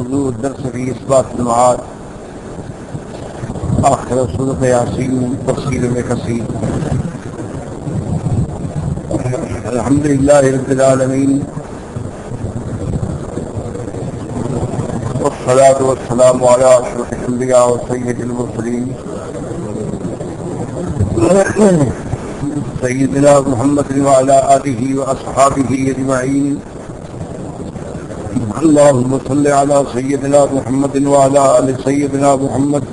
موضوع درس في إثبات المعاد آخر سورة ياسين تفصيل میں کثیر. الحمد لله رب العالمين والصلاة والسلام على أشرف الأنبياء وسيد المرسلين سيدنا محمد وعلى آله وأصحابه أجمعين. اللهم صل على سيدنا محمد وعلى آل سيدنا محمد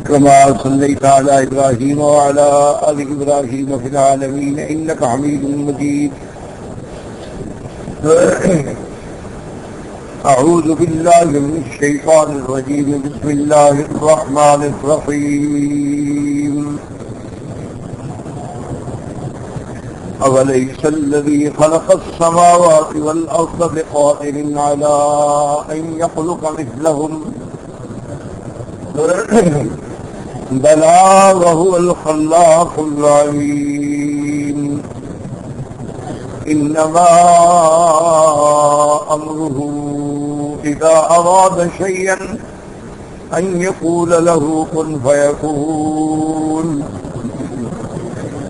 كما صليت على إبراهيم وعلى آل إبراهيم في العالمين إنك حميد مجيد. أعوذ بالله من الشيطان الرجيم. بسم الله الرحمن الرحيم. أوليس الذي خلق السماوات والأرض بقادر على أن يخلق مثلهم بلى وهو الخلاق العليم. إنما أمره إذا أراد شيئا أن يقول له كن فيكون.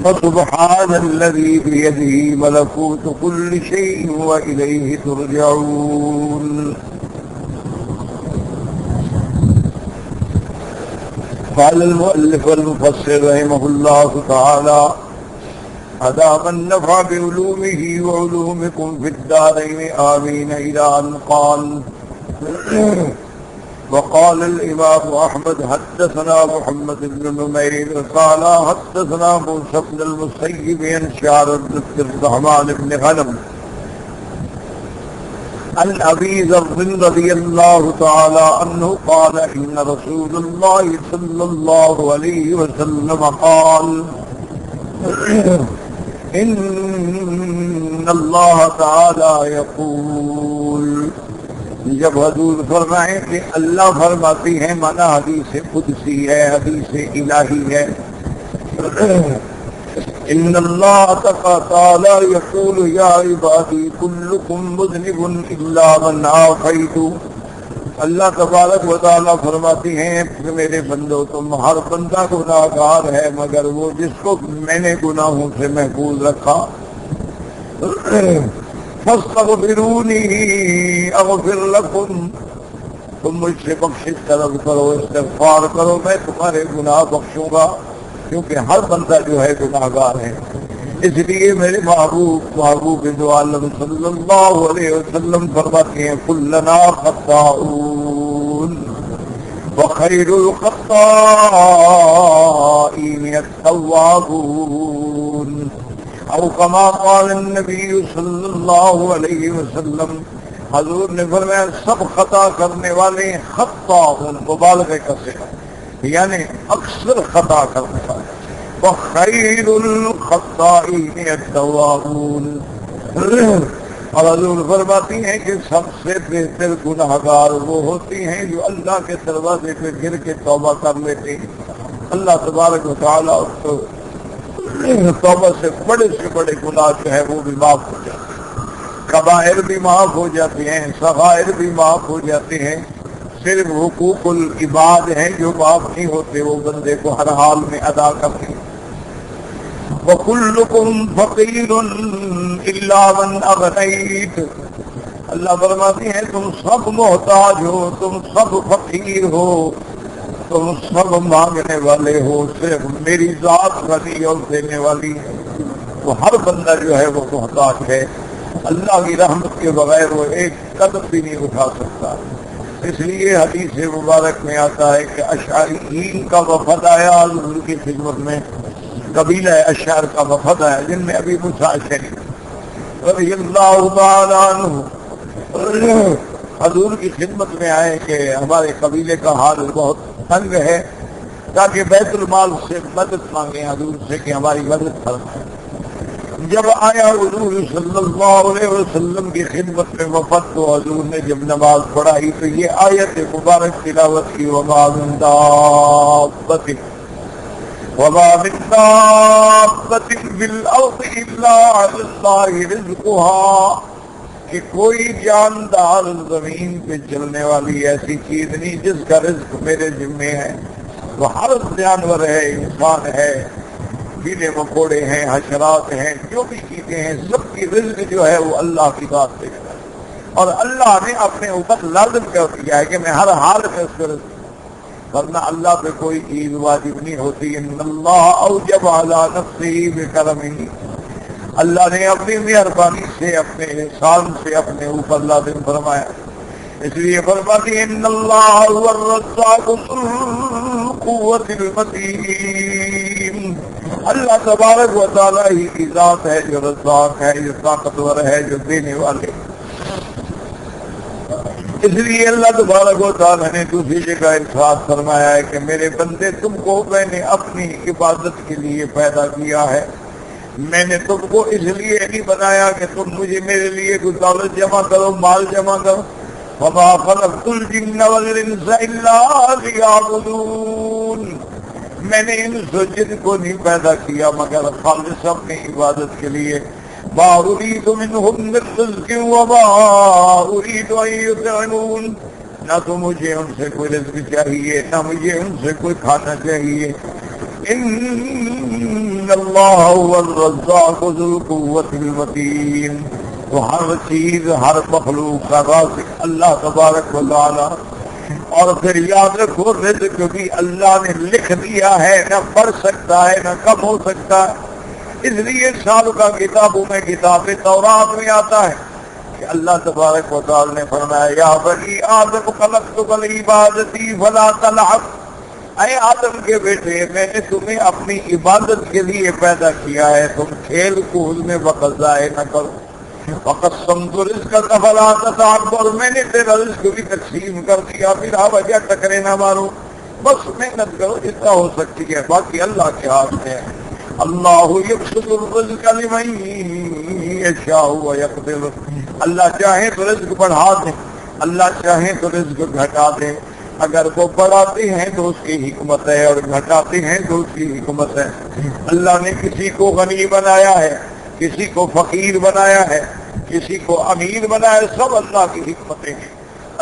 فسبحان الذي بيده ملكوت كل شيء وإليه ترجعون. قال المؤلف والمفسر رحمه الله تعالى أدام النفع بعلومه وعلومكم في الدارين آمين إلى أن قال. وقال الإمام أحمد حدثنا محمد بن نمير قال حدثنا موسى بن المسيب عن شعر بن الرحمن بن غنم عن أبي ذر رضي الله تعالى عنه قال إن رسول الله صلى الله عليه وسلم قال إن الله تعالى يقول. جب حضور فرمائے کہ اللہ فرماتی ہے مانا حدیث قدسی ہے، حدیث الہی ہے. ان اللہ تعالی یقول یا عبادی کلکم مذنب الا من عافیت. اللہ تبارک و تعالی فرماتی ہیں کہ میرے بندو تم ہر بندہ گناہگار ہے مگر وہ جس کو میں نے گناہوں سے محفوظ رکھا. فاستغفرونی اغفر لکم. تم مجھ سے بخشش طلب کرو، استغفار کرو، میں تمہارے گناہ بخشوں گا، کیونکہ ہر بندہ جو ہے گناہگار ہے. اس لیے میرے محبوب دو عالم صلی اللہ علیہ وسلم فرماتے ہیں کلنا خطاؤون وخیر الخطائین التوابون. او کما قال النبی صلی اللہ علیہ وسلم، حضور نے فرمایا سب خطا کرنے والے خطاؤن مبالغہ کا صیغہ یعنی اکثر خطا کرنے والے. وخیر الخطائین التوابون. اور حضور فرماتی ہیں کہ سب سے بہتر گناہگار وہ ہوتی ہیں جو اللہ کے دروازے پہ گر کے توبہ کر لیتے ہیں. اللہ تبارک و تعالیٰ اس کو توبہ سے بڑے گناہ جو ہے وہ بھی معاف ہو جاتے ہیں، کبائر بھی معاف ہو جاتے ہیں، صغائر بھی معاف ہو جاتے ہیں. صرف حقوق العباد ہیں جو معاف نہیں ہوتے، وہ بندے کو ہر حال میں ادا کرتے ہیں. وَكُلُّكُمْ فَقِيرٌ إِلَّا مَنْ أَغْنَيْتُ. اللہ فرماتے ہیں تم سب محتاج ہو، تم سب فقیر ہو، تم سب مانگنے والے ہو، صرف میری ذات غنی اور دینے والی ہے. تو ہر بندہ جو ہے وہ محتاج ہے. اللہ کی رحمت کے بغیر وہ ایک قدم بھی نہیں اٹھا سکتا. اس لیے حدیث مبارک میں آتا ہے کہ اشعریین کا وفد آیا حضور کی خدمت میں، قبیلہ اشعر کا وفد آیا جن میں ابھی موسیٰ اشعری رضی اللہ تعالی عنہ حضور کی خدمت میں آئے کہ ہمارے قبیلے کا حال بہت تنگ ہے، تاکہ بیت المال سے مدد مانگیں حضور سے کہ ہماری مدد فرمائیں. جب آیا حضور صلی اللہ علیہ وسلم کی خدمت میں وفد تو حضور نے جب نماز پڑھائی تو یہ آیت مبارک تلاوت کی وما من دابۃ فی الارض الا علی اللہ رزقها کہ کوئی جاندار زمین پہ چلنے والی ایسی چیز نہیں جس کا رزق میرے ذمے ہے. وہ ہر جانور ہے، انسان ہے، کیڑے مکوڑے ہیں، حشرات ہیں، جو بھی چیزیں ہیں، سب کی رزق جو ہے وہ اللہ کی ذات سے ہے. اور اللہ نے اپنے اوپر لازم کر دیا ہے کہ میں ہر حال میں اس کو رزق، ورنہ اللہ پہ کوئی چیز واجب نہیں ہوتی. ان اللہ اوجب علی نفسہ بکرمہ، اللہ نے اپنی مہربانی سے، اپنے احسان سے اپنے اوپر لازم فرمایا. اس لیے فرماتی ان اللہ هو الرزاق ذو القوۃ المتین، اللہ تبارک و تعالی ہی کی ذات ہے جو رزاق ہے، جو طاقتور ہے، جو دینے والے. اس لیے اللہ تبارک و تعالی نے دوسری جگہ ارشاد فرمایا ہے کہ میرے بندے تم کو میں نے اپنی عبادت کے لیے پیدا کیا ہے، میں نے تم کو اس لیے نہیں بنایا کہ تم مجھے میرے لیے کوئی دولت جمع کرو، مال جمع کرو. وما خلقت الجن والانس الا ليعبدون، میں نے انس و جن کو نہیں پیدا کیا مگر خالص اپنی عبادت کے لیے. ما اريد منهم من رزق وما اريد ان يطعمون، نہ تو مجھے ان سے کوئی رزق چاہیے نہ مجھے ان سے کوئی کھانا چاہیے. ان اللہ هو الرزاق ذو القوۃ المتین، تو ہر چیز، ہر مخلوق کا رازق اللہ تبارک و تعالی. اور پھر یاد رکھو رزق بھی اللہ نے لکھ دیا ہے، نہ بڑھ سکتا ہے نہ کم ہو سکتا ہے. اس لیے سابقہ کتابوں میں، کتاب تورات میں آتا ہے کہ اللہ تبارک و تعالی نے فرمایا یا بنی آدم خلقتک لعبادتی فلا تلعب، اے آدم کے بیٹے میں نے تمہیں اپنی عبادت کے لیے پیدا کیا ہے، تم کھیل کود میں وقت ضائع نہ کرو. وقسمت رزقک فلا تتعبر، میں نے تیرا رزق بھی تقسیم کر دیا، پھر وجہ ٹکرے نہ مارو، بس محنت کرو جتنا ہو سکتی ہے، باقی اللہ کے ہاتھ میں ہے. اللہ یبسط الرزق لمن یشاء ویقدر، اللہ چاہے تو رزق بڑھا دے، اللہ چاہے تو رزق گھٹا دے. اگر وہ بڑھاتے ہیں تو اس کی حکمت ہے اور گھٹاتے ہیں تو اس کی حکمت ہے. اللہ نے کسی کو غنی بنایا ہے، کسی کو فقیر بنایا ہے، کسی کو امیر بنایا ہے، سب اللہ کی حکمتیں ہیں.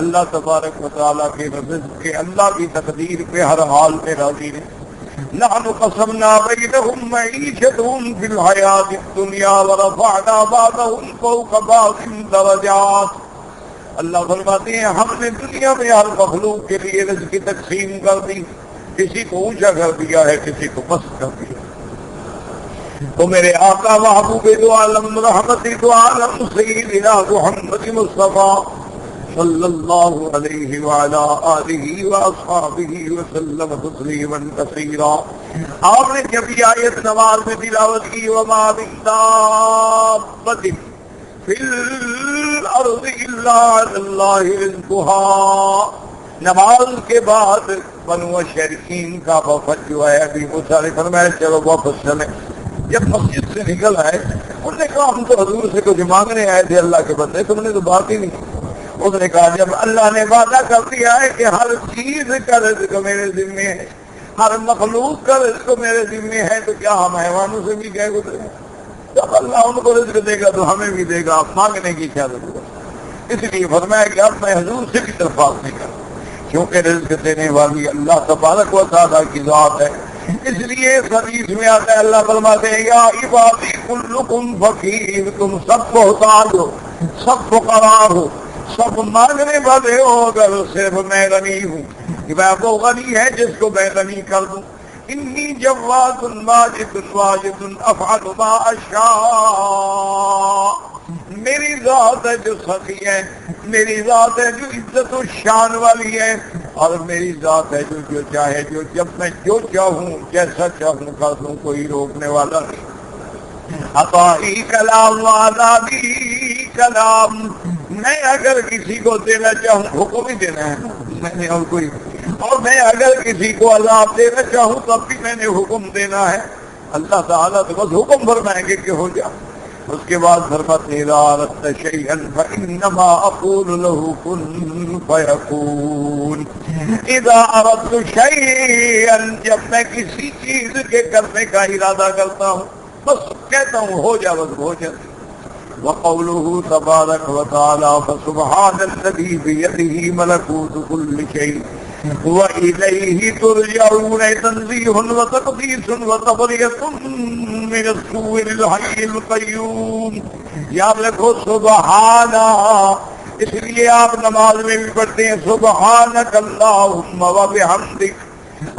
اللہ تبارک و تعالیٰ کے رزق کے، اللہ کی تقدیر پہ ہر حال میں راضی ہے. نحن قسمنا بینہم معیشتہم فی الحیاۃ الدنیا ورفعنا بعضهم فوق بعض درجات. اللہ فرماتے ہیں ہم نے دنیا میں ہر مخلوق کے لیے رزق کی تقسیم کر دی، کسی کو اونچا کر دیا ہے، کسی کو پست کر دیا. تو میرے آقا محبوب دو عالم رحمت دو عالم سیدنا محمد مصطفیٰ صلی اللہ علیہ وعلا آلہ واصحابہ وسلم تسلیما کثیرا، آپ نے جب یہ آیت نماز میں تلاوت کی وما من دابۃ فی الارض الا علی اللہ رزقها، نماز کے بعد بنو الشریکین کا وفد جو ہے ابھی موسیٰ نے فرمایا چلو واپس چلیں. جب مسجد سے نکل آئے انہوں نے کہا ہم تو حضور سے کچھ مانگنے آئے تھے، اللہ کے بندے تم نے تو بات ہی نہیں. اس نے کہا جب اللہ نے وعدہ کر دیا ہے کہ ہر چیز کا رزق میرے ذمے ہے، ہر مخلوق کا رزق میرے ذمے ہے، تو کیا ہم حیوانوں سے بھی گئے گزرے؟ جب اللہ ان کو رزق دے گا تو ہمیں بھی دے گا، مانگنے کی کیا ضرورت؟ اس لیے فرمایا کہ اب میں حضور سے بھی درخواست نہیں کرتا، کیونکہ رزق دینے والی اللہ تبارک و تعالیٰ کی ذات ہے. اس لیے حدیث میں آتا ہے اللہ فرماتے ہیں یا عبادی کلکم فقیر، تم سب محتاج ہو، سب فقراء ہو، سب مانگنے والے ہو، اگر صرف میں غنی ہوں کہ میں وہ غنی ہے جس کو میں غنی کر دوں. انی جواد ماجد واجد افعل ما اشاء، میری ذات ہے جو سخی ہے، میری ذات ہے جو عزت و شان والی ہے، اور میری ذات ہے جو چاہے، جو جب میں جو چاہوں جیسا چاہوں کر دوں، کوئی روکنے والا نہیں. عطائی کلام وعذابی کلام، میں اگر کسی کو دینا چاہوں حکم ہی دینا ہے میں نے، اور کوئی، اور میں اگر کسی کو عذاب دینا چاہوں تب بھی میں نے حکم دینا ہے. اللہ تعالیٰ تو بس حکم فرمائیں گے کہ ہو جا. اس کے بعد فرماتے ہیں اذا اردت شیئا فانما اقول له کن فیکون. اذا اردت شیئا، جب میں کسی چیز کے کرنے کا ارادہ کرتا ہوں بس کہتا ہوں ہو جا، بس ہو جا. وقوله تبارك وتعالى فسبحان الذي بيده ملكوت كل شيء وإليه ترجعون تنزيه وتقديس وتبرية من السور الحي القيوم. یاد رکھو سبحانہ، اس لیے آپ نماز میں بھی پڑھتے ہیں سبحانک اللہم وبحمدک،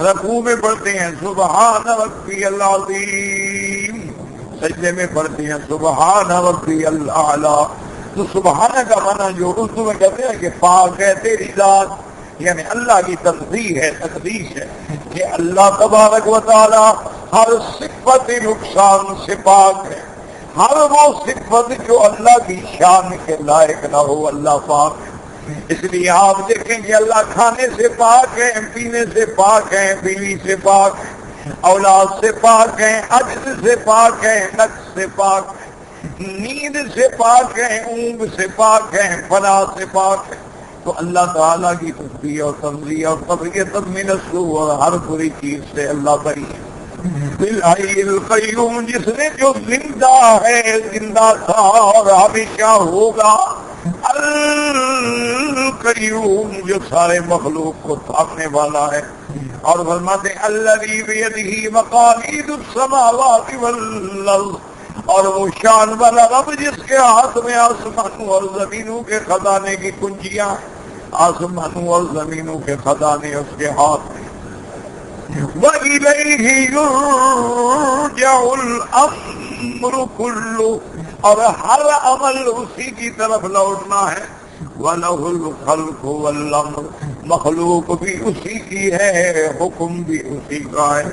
رکوع میں پڑھتے ہیں سبحان ربی العظیم، سجدے میں پڑھتے ہیں سبحان ربی الاعلی. تو سبحانہ کا معنی جو اردو میں کہتے ہیں کہ پاک ہے تیری ذات، یعنی اللہ کی تنزیہ ہے، تقدیس ہے کہ اللہ تبارک و تعالی ہر صفت نقصان سے پاک ہے. ہر وہ صفت جو اللہ کی شان کے لائق نہ ہو اللہ پاک ہے. اس لیے آپ دیکھیں کہ اللہ کھانے سے پاک ہے، پینے سے پاک ہے، بیوی سے پاک ہے، اولاد سے پاک ہے، عجز سے پاک ہے، نقص سے پاک ہے، نیند سے پاک ہے، اونگ سے پاک ہے، فنا سے پاک ہے. تو اللہ تعالیٰ کی تسبیح اور تنزیہ اور تبریۃ من السوء اور ہر بری چیز سے اللہ بری ہے. بالحی القیوم، جس نے جو زندہ ہے، زندہ تھا اور ہمیشہ ہوگا. القیوم، جو سارے مخلوق کو تھامنے والا ہے. اور فرماتے ہیں الذی بیدہ مقالید السماوات والارض، اور وہ شان والا رب جس کے ہاتھ میں آسمانوں اور زمینوں کے خزانے کی کنجیاں، آسمانوں اور زمینوں کے خزانے اس کے ہاتھ میں. وَإِلَيْهِ يُرْجَعُ الْأَمْرُ كُلُّهُ، اور ہر عمل اسی کی طرف لوٹنا ہے. وَلَهُ الْخَلْقُ وَالْأَمْرُ، مخلوق بھی اسی کی ہے، حکم بھی اسی کا ہے.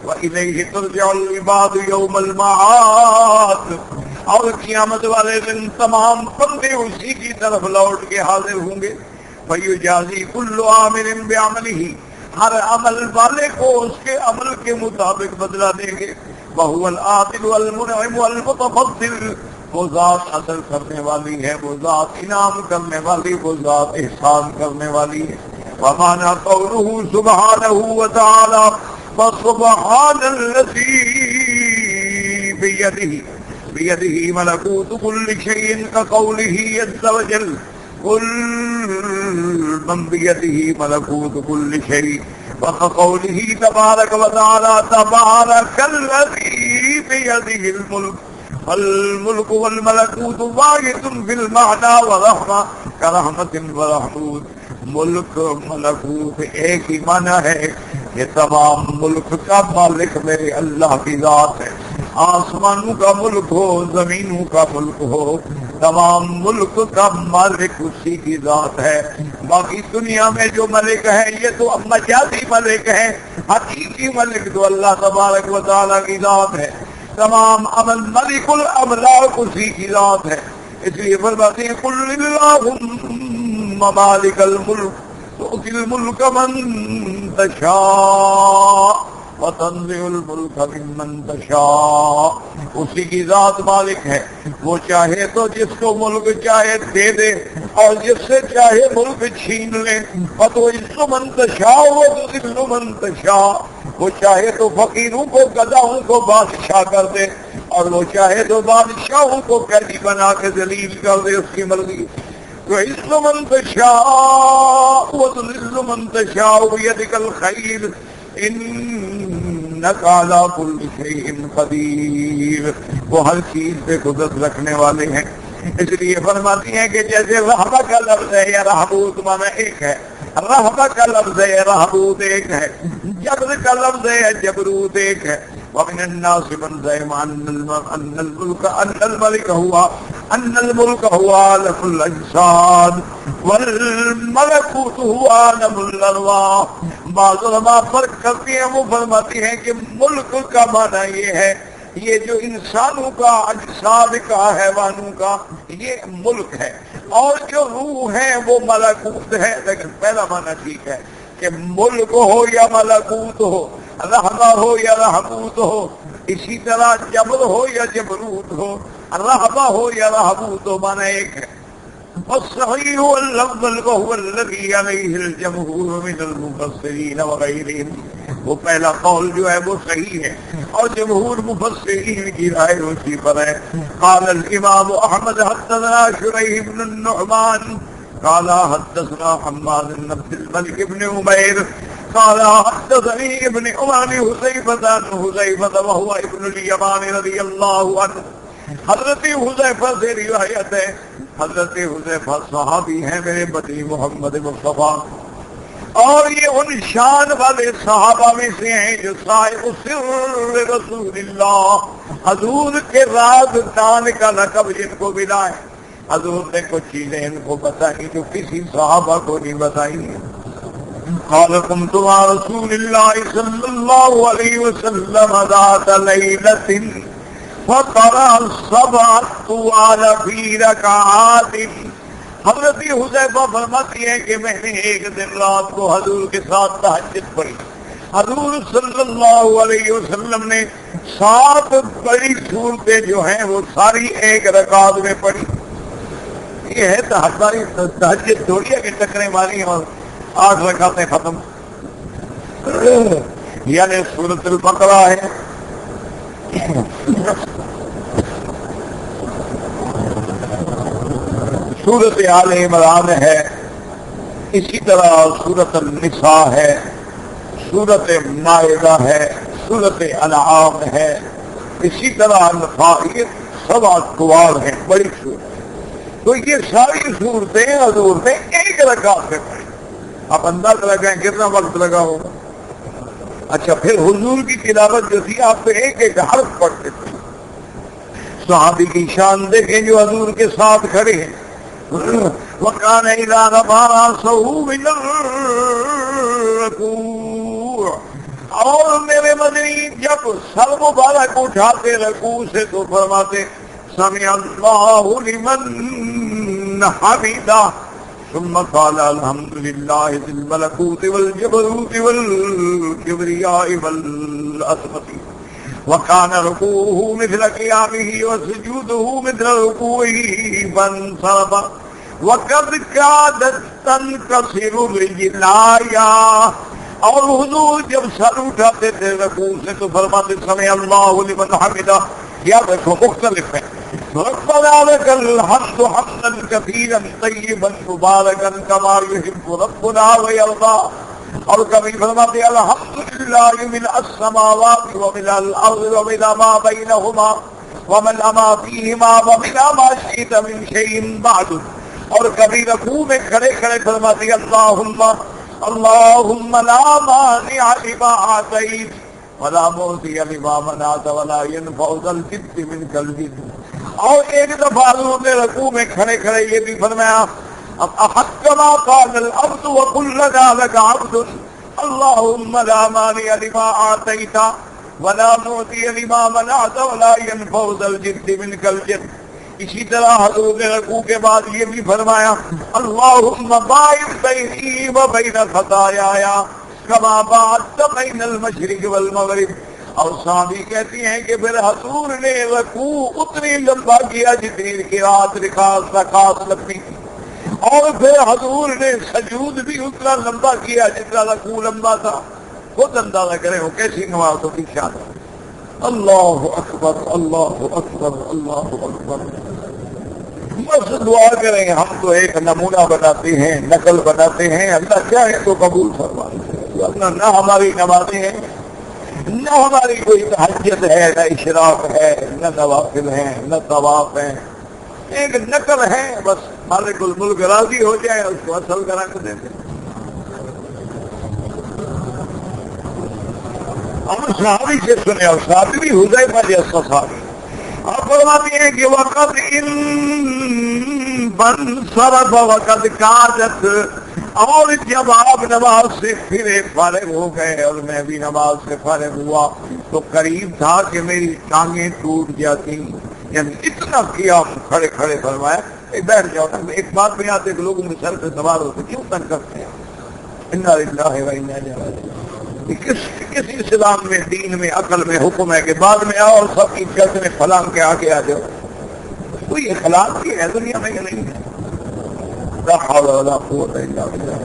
وَإِلَيْهِ تُرْجَعُ الْعِبَادُ يَوْمَ الْمَعَادِ، اور قیامت والے دن تمام بندے اسی کی طرف لوٹ کے حاضر ہوں گے. فَيُجَازِي كُلُّ عَامِلٍ بِعَمَلِهِ، ہر عمل والے کو اس کے عمل کے مطابق بدلہ دیں گے. وَهُوَ الْعَادِلُ وَالْمُنْعِمُ وَالْمُتَفَضِّلُ، وہ ذات عدل کرنے والی ہے، وہ ذات انعام کرنے والی، وہ ذات احسان کرنے والی ہے. وَمَعْنَا قَوْلُهُ سُبْحَانَهُ وَتَعَالَى فَسُبْحَانَ الَّذِي بِيَدِهِ مَلَكُوتُ كُلِّ شَيْءٍ كَقَوْلِهِ عَزَّ وَجَلَّ قُلْ مَنْ بِيَدِهِ مَلَكُوتُ كُلِّ شَيْءٍ، وَقَوْلِهِ تَبَارَكَ وَتَعَالَى تَبَارَكَ الَّذِي بِيَدِهِ الْمُلْكُ وَالْمُلْكُ وَالْمَلَكُوتُ وَاحِدٌ فِي الْمَعْنَى وَرَحْمَةٌ كَرَحْمَةٍ وَرَحْمُوتٍ. ملک ملکوت ایک ہی معنی ہے کہ تمام ملک کا مالک میرے اللہ کی ذات ہے. آسمانوں کا ملک ہو، زمینوں کا ملک ہو، تمام ملک کا مالک اسی کی ذات ہے. باقی دنیا میں جو ملک ہے یہ تو مجازی ملک ہے، حقیقی ملک تو اللہ تبارک و تعالیٰ کی ذات ہے. تمام ملک الاملاک اسی کی ذات ہے. اس لیے فرماتے ہیں قل اللہم مالک الملک تؤتی الملک من تشاء وتنزع الملک ممن تشاء. اسی کی ذات مالک ہے، وہ چاہے تو جس کو ملک چاہے دے دے اور جس سے چاہے ملک چھین لے. وتعز من تشاء وتذل من تشاء، وہ چاہے تو فقیروں کو گداؤں کو بادشاہ کر دے اور وہ چاہے تو بادشاہوں کو قیدی بنا کے ذلیل کر دے. اس کی مرضی. تعز من تشاء وتذل من تشاء بیدک الخیر انک علی کل شیء قدیر. وہ ہر چیز پہ قدرت رکھنے والے ہیں. اس لیے فرماتی ہیں کہ جیسے رحمہ کا لفظ ہے یا رحبوت معنی ایک ہے، رحمہ کا لفظ ہے رحبوت ایک ہے، جبر کا لفظ ہے جبروت ایک ہے. ومن الناس من زعم ان الملك هو عالم الاجساد والملكوت هو عالم الارواح. بعض علماء فرق کرتے ہیں، وہ فرماتے ہیں کہ ملک کا معنی یہ ہے یہ جو انسانوں کا، اجساد کا، حیوانوں کا یہ ملک ہے، اور جو روح ہے وہ ملکوت ہے. لیکن پہلا معنی ٹھیک ہے کہ ملک ہو یا ملکوت ہو، رحمہ ہو یا رحبوت ہو، اسی طرح جبر ہو یا جبروت ہو، رحمہ ہو یا رحبوت ہو، معنی ایک ہے. والصحيح الأفضل وهو الذي عليه الجمهور من المفسرين وغيرهم وہ پہلا قول جو ہے وہ صحیح ہے اور جمہور مفسرین کی رائے اسی پر ہے. قال الامام احمد حدثنا شريح بن النعمان قال حدثنا حماد بن عبد الملك بن عمير قال حدثني ابن عمر حذيفة وهو ابن اليمان رضي الله عنه. حضرت حذیفہ سے روایت ہے. حضرت حذیفہ صحابی ہیں میرے بدی محمد مصطفیٰ اور یہ ان شان والے صحابہ میں سے ہیں جو صاحب سر رسول اللہ حضور کے راز دان کا لقب جن کو ملا ہے. حضور نے کچھ چیزیں ان کو بتائی جو کسی صحابہ کو نہیں بتائی. قال قمت مع رسول اللہ صلی اللہ علیہ وسلم ذات لیلۃ فقرأ السبع الطوال فی رکعات. حضرت حذیفہ فرماتی ہیں کہ میں نے ایک دن رات کو حضور کے ساتھ تہجد پڑھی. حضور صلی اللہ علیہ وسلم نے 7 بڑی صورتیں جو ہیں وہ ساری ایک رکعت میں پڑھی. یہ ہے تو ہماری تہجد تھوڑی ہے کہ ٹکریں ماری اور 8 رکعتیں ختم. یعنی سورۃ البقرہ ہے, سورت آل عمران ہے, اسی طرح سورت النساء ہے, سورت مائدہ ہے, سورت انعام ہے, اسی طرح انفال. یہ 7 طوال ہیں بڑی صورت. تو یہ ساری صورتیں حضور نے ایک رکعت میں پڑھی. آپ اندازہ لگائیں کتنا وقت لگا ہوگا. اچھا پھر حضور کی تلاوت جو تھی آپ پہ ایک ایک حرف پڑھتے تھے. صحابی کی شان دیکھیں جو حضور کے ساتھ کھڑے ہیں. وَكَانَ إِذَا رَفَعَ رَأْسَهُ مِنَ الرُّكُوعِ. اور میرے مدنی جب سر مبارک اٹھاتے رکوع سے تو فرماتے سمع اللہ لمن حمدہ ثم قال الحمد للہ ذی الملکوت والجبروت والکبریاء والعظمۃ. وكان ركوعه مثل قيامه وسجوده مثل ركوعه فانصرف وقد كادت تنكسر رجلاي. اور حضور جب سر اٹھاتے تھے رکوع سے تو فرماتے سمع اللہ لمن حمدہ. یاد رکھو مختلف ہے. ربنا لك الحمد حمدا كثيرا طيبا مباركا كما يحب ربنا ويرضى. اور کبھی فرماتے الحمدللہ من السماوات ومن الارض ومن ما بینہما ومن ما فیہما ومن ما شئت من شیء بعد. اور کبھی رکوع میں کھڑے کھڑے فرماتے اللہم لا مانع لما اعطیت ولا معطی لما منعت ولا ينفع ذا الجد منک الجد. اور ایک دفعہ حضور نے رکوع میں کھڑے کھڑے یہ بھی فرمایا احق ما قال العبد وكلنا لك عبد اللهم لا مانع لما اعطيت ولا معطي لما منعت ولا ينفع ذا الجد منك الجد. اسی طرح حضور نے رکوع کے بعد یہ بھی فرمایا اللهم باعد بيني وبين خطاياي كما باعدت بين المشرق والمغرب. اور صحابی کہتی ہیں کہ پھر حضور نے رکوع اتنی لمبا کیا جتنی کی رات رکعت لمبی تھی. اور پھر حضور نے سجود بھی اتنا لمبا کیا جتنا رکوع لمبا تھا. خود اندازہ کریں وہ کیسی نماز ہوتی شان. اللہ اکبر اللہ اکبر اللہ اکبر. بس دعا کریں. ہم تو ایک نمونہ بناتے ہیں, نقل بناتے ہیں. اللہ چاہے تو قبول فرمائے. نہ ہماری نمازیں ہیں, نہ ہماری کوئی تہجد ہے, نہ اشراق ہے, نہ نوافل ہیں, نہ طواف ہیں. ایک نقل ہے بس. مالک الملک راضی ہو جائے اس کو اصل کرا کر دیتے. اور صحابی سے سنے, اور صحابی بھی حذیفہ جیسا صحابی. آپ فرماتے ہیں کہ وقت ان بنصرف وقت کادت. اور جب آپ نماز سے پھرے فارغ ہو گئے اور میں بھی نماز سے فارغ ہوا تو قریب تھا کہ میری ٹانگیں ٹوٹ جاتی. یعنی اتنا کیا کھڑے کھڑے فرمایا بیٹھ جاؤ. ایک بات میں آتے کہ لوگوں کے سر پہ سوار ہوتے کیوں تنگ کرتے ہیں. انا للہ و انا الیہ راجعون. کسی اسلام میں دین میں عقل میں حکم ہے کہ بعد میں آؤ اور سب کی جلد میں فلاں کے آگے آ جاؤ. کوئی اخلاق کی ہے دنیا میں یا نہیں ہے. لا حول ولا قوت الا بالله.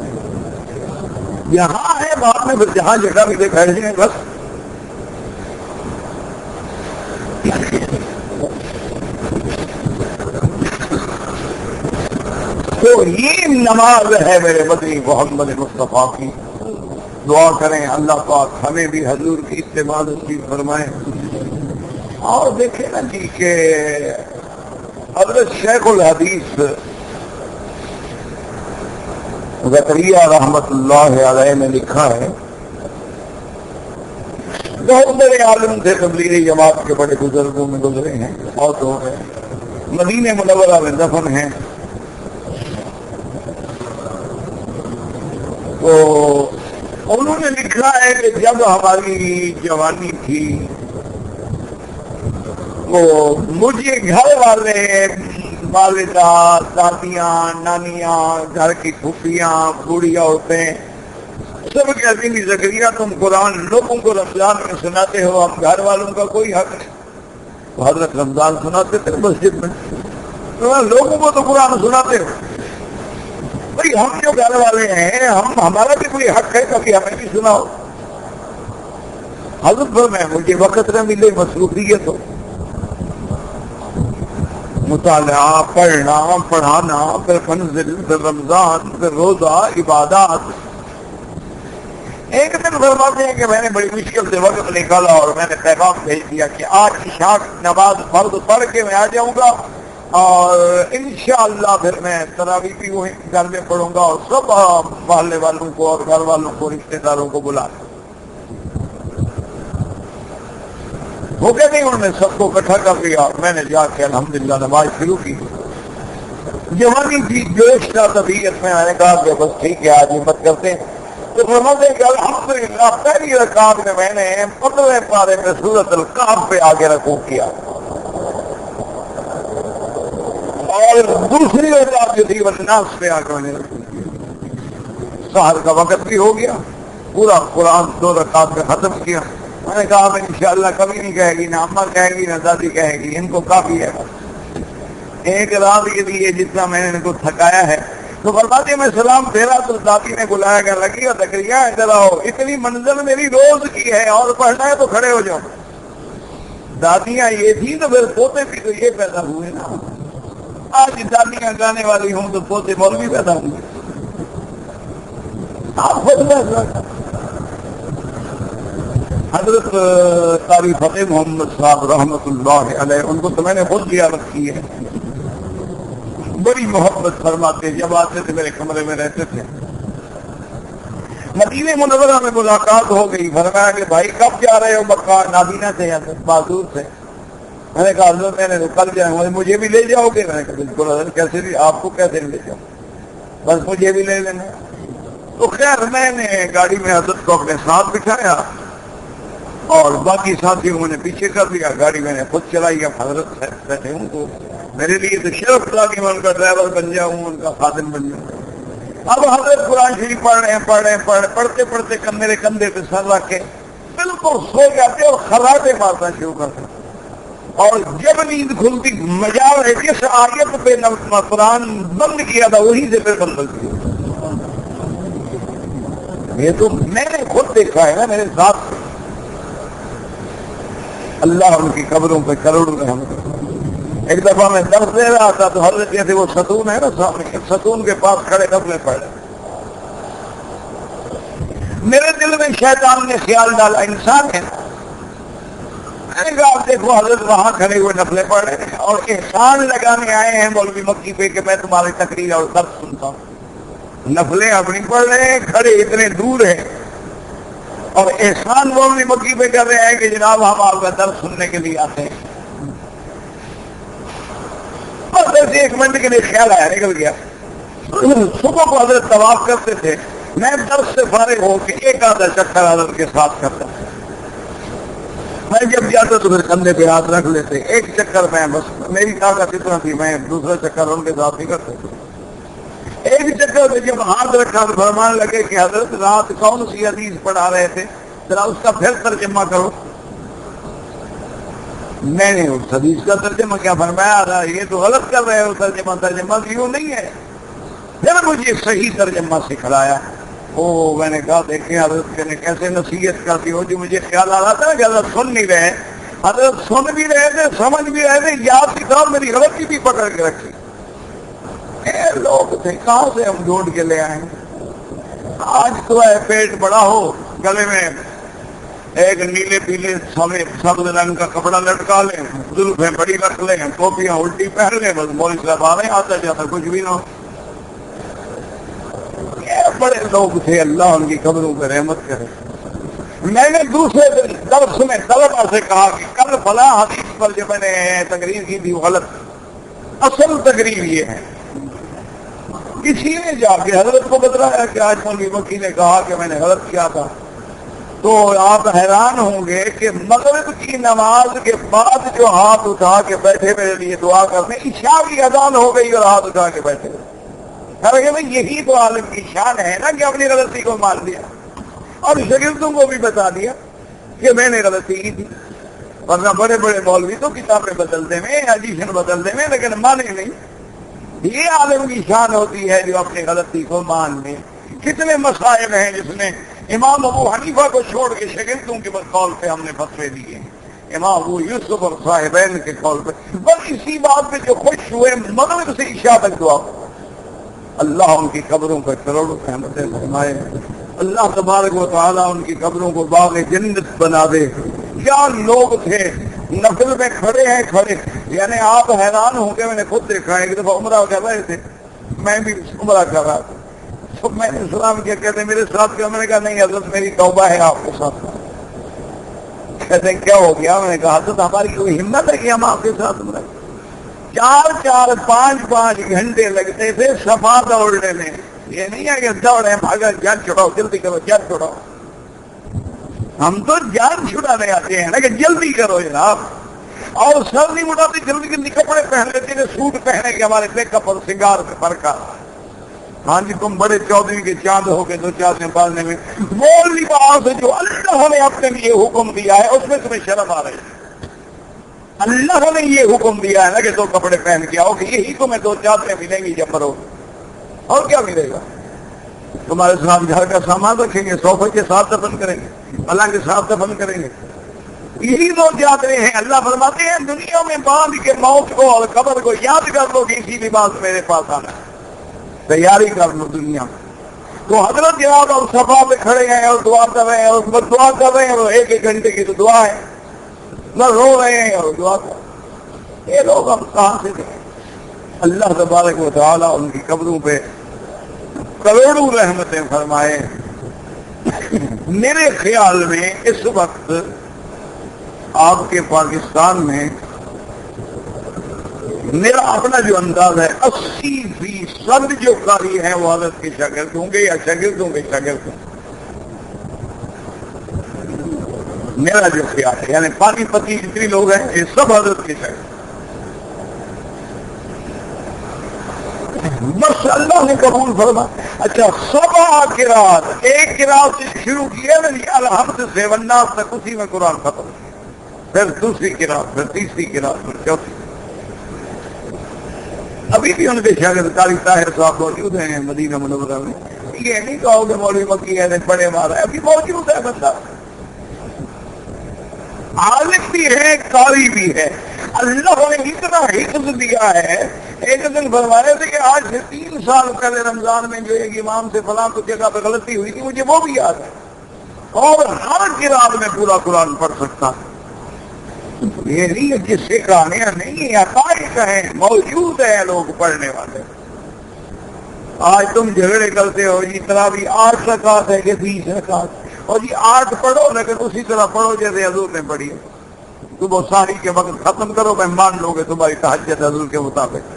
یہاں ہے بعد میں پھر جہاں جگہ بھی دے بیٹھ جائیں بس. تو یہ نماز ہے میرے مدنی محمد مصطفیٰ کی. دعا کریں اللہ پاک ہمیں بھی حضور کی اتباع نصیب فرمائے. اور دیکھیں نا جی کہ حضرت شیخ الحدیث زکریا رحمت اللہ علیہ نے لکھا ہے، بہت بڑے عالم تھے، تبلیغی جماعت کے بڑے بزرگوں میں گزرے ہیں، بہت ہو گئے، مدینہ منورہ میں دفن ہیں. تو انہوں نے لکھا ہے کہ جب ہماری جوانی تھی وہ مجھے گھر والے، والدہ، دادیاں، نانیاں، گھر کی پھوپھیاں، بوڑھی عورتیں سب کہتی تھی زکریا تم قرآن لوگوں کو رمضان میں سناتے ہو، اب گھر والوں کا کوئی حق نہیں. تو حضرت رمضان سناتے تھے مسجد میں، تو لوگوں کو تو قرآن سناتے ہو، بھائی ہم جو گھر والے ہیں ہمارا بھی کوئی حق ہے کہ ہمیں بھی سناؤ. حضرت میں مجھے وقت نہ ملے، مصروفیت ہو، مطالعہ، پڑھنا، پڑھانا، پھر منزل، پھر رمضان، پھر روزہ، عبادات. ایک دن فرماتے ہیں کہ میں نے بڑی مشکل سے وقت نکالا اور میں نے پیغام بھیج دیا کہ آج عشاء نماز فرض پڑھ کے میں آ جاؤں گا اور انشاءاللہ پھر میں تراویح بھی وہیں گھر میں پڑھوں گا اور سب محلے والوں کو اور گھر والوں کو، رشتہ داروں کو بلا لوں. وہ کہتے ہیں انہوں نے سب کو اکٹھا کر لیا اور میں نے جا کے الحمدللہ نماز شروع کی. جوانی تھی، جوش تھا طبیعت میں، میں نے کہا کہ بس ٹھیک ہے آج ہمت کرتے ہیں. تو فرماتے ہیں کہ الحمدللہ پہلی رکعت میں میں نے 15 پارے میں سورۃ الکہف پہ آگے رکوع کیا اور دوسری رکعت جو تھی والناس پہ آ کر میں نے رکوع کیا. سحر کا وقت بھی ہو گیا، پورا قرآن 2 رکعت میں ختم کیا. میں نے کہا میں انشاءاللہ کبھی نہیں کہے گی، نہ اماں کہے گی، نہ دادی کہے گی، ان کو کافی ہے ایک رات کے لیے جتنا میں نے ان کو تھکایا ہے. تو فرماتے میں سلام پھیرا تو دادی نے بلایا کہ لگی اور زکریا ادھر آؤ، اتنی منزل میری روز کی ہے اور پڑھنا ہے تو کھڑے ہو جاؤ. دادیاں یہ تھی تو پھر پوتے بھی تو یہ پیدا ہوئے نا. آج دادیاں گانے والی ہوں تو پوتے مولوی پیدا ہوئے. آپ حضرت قاری فتح محمد صاحب رحمت اللہ علیہ، ان کو تو میں نے خود زیارت کی ہے، بڑی محبت فرماتے، جب آتے تھے میرے کمرے میں رہتے تھے. مدینہ منورہ میں ملاقات ہو گئی، فرمایا کہ بھائی کب جا رہے ہو مکہ؟ نابینا سے یا معذور سے. میں نے کہا حضرت میں نے کل جائیں، مجھے بھی لے جاؤ گے؟ میں نے کہا بالکل حضرت، کیسے بھی، آپ کو کیسے لے جاؤ، بس مجھے بھی لے لینا. تو خیر میں نے گاڑی میں حضرت کو اپنے ساتھ بٹھایا اور باقی ساتھیوں نے پیچھے کر دیا. گاڑی میں نے خود چلائی. اب حضرت بیٹھے ہوں تو میرے لیے تو شرف تھا کہ میں ان کا ڈرائیور بن جاؤں، ان کا خادم بن جاؤں. اب حضرت قرآن شریف پڑھ رہے ہیں، پڑھتے پڑھتے میرے کندھے پہ سر رکھ کے بالکل سو جاتے اور خراٹے مارنا شروع کرتے. اور جب نیند کھلتی مجال ہے جس آیت پہ قرآن بند کیا تھا وہی سے پھر بند کیا. یہ تو میں نے خود دیکھا ہے نا میرے ساتھ. اللہ ان کی قبروں پہ کروڑوں رحمت. ایک دفعہ میں درس دے رہا تھا تو حضرت جیسے وہ ستون ہے نا سامنے، ستون کے پاس کھڑے نفلیں پڑھ رہے. میرے دل میں شیطان نے خیال ڈالا انسان ہے. میں نے کہا آپ دیکھو حضرت وہاں کھڑے ہوئے نفلیں پڑھ رہے ہیں اور احسان لگانے آئے ہیں مولوی مکی پہ کہ میں تمہاری تقریر اور درس سنتا ہوں. نفلیں اپنی پڑھ رہے ہیں، کھڑے اتنے دور ہیں اور احسان مولوی مکی پہ کر رہے ہیں کہ جناب ہم آپ کا درس سننے کے لیے آتے ہیں. بس ایسے 1 منٹ کے لیے خیال آیا، نکل گیا. صبح کو حضرت طواف کرتے تھے، میں درس سے فارغ ہو کے ایک آدھا چکر حضرت کے ساتھ کرتا. میں جب جاتا تو پھر کندھے پہ ہاتھ رکھ لیتے. ایک چکر میں بس میری طاقت اتنا تھی، میں دوسرا چکر ان کے ساتھ نہیں کرتے. ایک چکر میں جب ہاتھ رکھا تو فرمانے لگے کہ حضرت رات کون سی حدیث پڑھا رہے تھے، ذرا اس کا پھر ترجمہ کرو. میں نے اس حدیث کا ترجمہ کیا فرمایا تھا، یہ تو غلط کر رہے ہو ترجمہ تو یوں نہیں ہے. پھر مجھے صحیح ترجمہ سکھلایا. میں نے کہا دیکھیں حضرت نے کیسے نصیحت کرتی ہو، جو مجھے خیال آ رہا تھا کہ حضرت سن نہیں رہے، حضرت سن بھی رہے تھے، سمجھ بھی رہے تھے، یاد بھی تھا، میری غلطی بھی پکڑ کے رکھی۔ لوگ تھے کہاں سے ہم ڈھونڈ کے لے آئے؟ آج تو ہے پیٹ بڑا ہو، گلے میں ایک نیلے پیلے سبز رنگ کا کپڑا لٹکا لیں، زلفیں بڑی رکھ لیں، ٹوپیاں الٹی پہن لیں، بس مولوی صاحب آ رہے ہیں، آتا جاتا کچھ بھی نہ ہو۔ بڑے لوگ تھے، اللہ ان کی قبروں پہ رحمت کرے۔ میں نے دوسرے درس میں طلبا سے کہا کہ کل فلاں حدیث پر جو میں نے تقریر کی تھی وہ غلط، اصل تقریر یہ ہے۔ کسی نے جا کے حضرت کو بتلایا کہ آج مولوی مکی نے کہا کہ میں نے غلط کیا تھا، تو آپ حیران ہوں گے کہ مغرب کی نماز کے بعد جو ہاتھ اٹھا کے بیٹھے میرے لیے دعا کرنے، عشاء کی اذان ہو گئی اور ہاتھ اٹھا کے بیٹھے، کہ بھائی یہی تو عالم کی شان ہے نا کہ اپنی غلطی کو مان لیا اور شاگردوں کو بھی بتا دیا کہ میں نے غلطی کی تھی۔ ورنہ بڑے بڑے مولوی تو کتابیں بدلتے میں، ایڈیشن بدلتے میں، لیکن مانے نہیں۔ یہ عالم کی شان ہوتی ہے جو اپنی غلطی کو مان لے۔ کتنے مسائل ہیں جس میں امام ابو حنیفہ کو چھوڑ کے شاگردوں کے قول پہ ہم نے فتوے دیے، امام ابو یوسف اور صاحبین کے قول پہ، بس اسی بات پہ جو خوش ہوئے مغرب سے عشاء تک دعا۔ اللہ ان کی قبروں پر کروڑوں رحمتیں فرمائے، اللہ تبارک و تعالیٰ ان کی قبروں کو باغ جنت بنا دے۔ کیا لوگ تھے، نفل میں کھڑے ہیں، کھڑے، یعنی آپ حیران ہوں کہ میں نے خود دیکھا ہے، ایک دفعہ عمرہ کر رہے تھے، میں بھی عمرہ کر رہا تھا، تو میں نے سلام کیا، کہتے میرے ساتھ کیا؟ میں نے کہا نہیں حضرت میری توبہ ہے آپ کے ساتھ۔ کہتے کیا ہو گیا؟ میں نے کہا حضرت ہماری کوئی ہمت ہے کہ ہم آپ کے ساتھ عمرہ؟ 4 5 گھنٹے لگتے تھے صفا دوڑنے میں، یہ نہیں ہے کہ دوڑے بھاگا جان چھڑاؤ، جلدی کرو جان چھڑاؤ، ہم تو جان چھڑانے آتے ہیں نا کہ جلدی کرو جناب، اور سر نہیں اٹھاتے، جلدی جلدی کپڑے پہن لیتے ہیں، سوٹ پہنے کے ہمارے میک اپ اور سنگار سے فرقہ۔ ہاں جی تم بڑے چودھری کے چاند ہو کے 2 چادریں باندھنے میں، وہ لباس جو اللہ نے اپنے لیے حکم دیا ہے اس میں تمہیں شرم آ رہی ہے۔ اللہ نے یہ حکم دیا ہے نا کہ 2 کپڑے پہن کے آؤ، کہ یہی تمہیں 2 چادریں ملیں گی جب مرو، اور کیا ملے گا؟ تمہارے ساتھ گھر کا سامان رکھیں گے، صوفے کے ساتھ دفن کریں گے، پلنگ کے ساتھ دفن کریں گے، یہی 2 چادریں ہیں۔ اللہ فرماتے ہیں دنیا میں باندھ کے موت کو اور قبر کو یاد کر لو کہ اسی لباس میرے پاس آنا ہے، تیاری کر لو دنیا میں۔ تو حضرت جناب اور صفا پہ کھڑے ہیں اور دعا کر رہے ہیں، اور دعا کر رہے ہیں، اور 1 گھنٹے کی تو دعا ہے، نہ رو رہے ہیں اور دعا کر رہے ہیں۔ یہ لوگ ہم کہاں سے دیں؟ اللہ تبارک و تعالیٰ ان کی قبروں پہ کروڑوں رحمتیں فرمائے۔ میرے خیال میں اس وقت آپ کے پاکستان میں میرا اپنا جو انداز ہے 80% جو قاری ہیں وہ حضرت کے شاگرد ہوں گے یا شاگردوں کے شاگرد ہوں گے، میرا جو خیال ہے، یعنی پانی پتی جتنی لوگ ہیں یہ سب حضرت کے شاگرد۔ بس اللہ نے قبول فرما۔ اچھا 7 قرات، ایک قرات سے شروع کیا الحمد سے والناس تک، اسی میں قرآن ختم، پھر دوسری قرات، پھر تیسری قرات، پھر چوتھی۔ ابھی بھی ان کے شاگرد قاری طاہر صاحب موجود ہیں مدینہ منورہ میں، یہ نہیں کہو کہ مولوی مکی ہے بڑے مارا ہے، ابھی موجود ہے بندہ، عالم بھی ہے قاری بھی ہے۔ اللہ نے اتنا حفظ دیا ہے، ایک دن فرمایا تھے کہ آج سے 3 سال پہلے رمضان میں جو ایک امام سے فلاں کو جگہ پہ غلطی ہوئی تھی مجھے وہ بھی یاد ہے، اور ہر قرات میں پورا قرآن پڑھ سکتا۔ یہ نہیں ہے جس سے کہانیاں نہیں ہیں، حقائق ہیں، موجود ہیں لوگ پڑھنے والے۔ آج تم جھگڑے کرتے ہو جی تراویح 8 رکعت ہے کہ 20 رکعت، اور جی 8 پڑھو لیکن اسی طرح پڑھو جیسے حضور نے پڑھی ہے، تم وہ ساری کے وقت ختم کرو، میں مان لو گے تمہاری تہجد حضور کے مطابق۔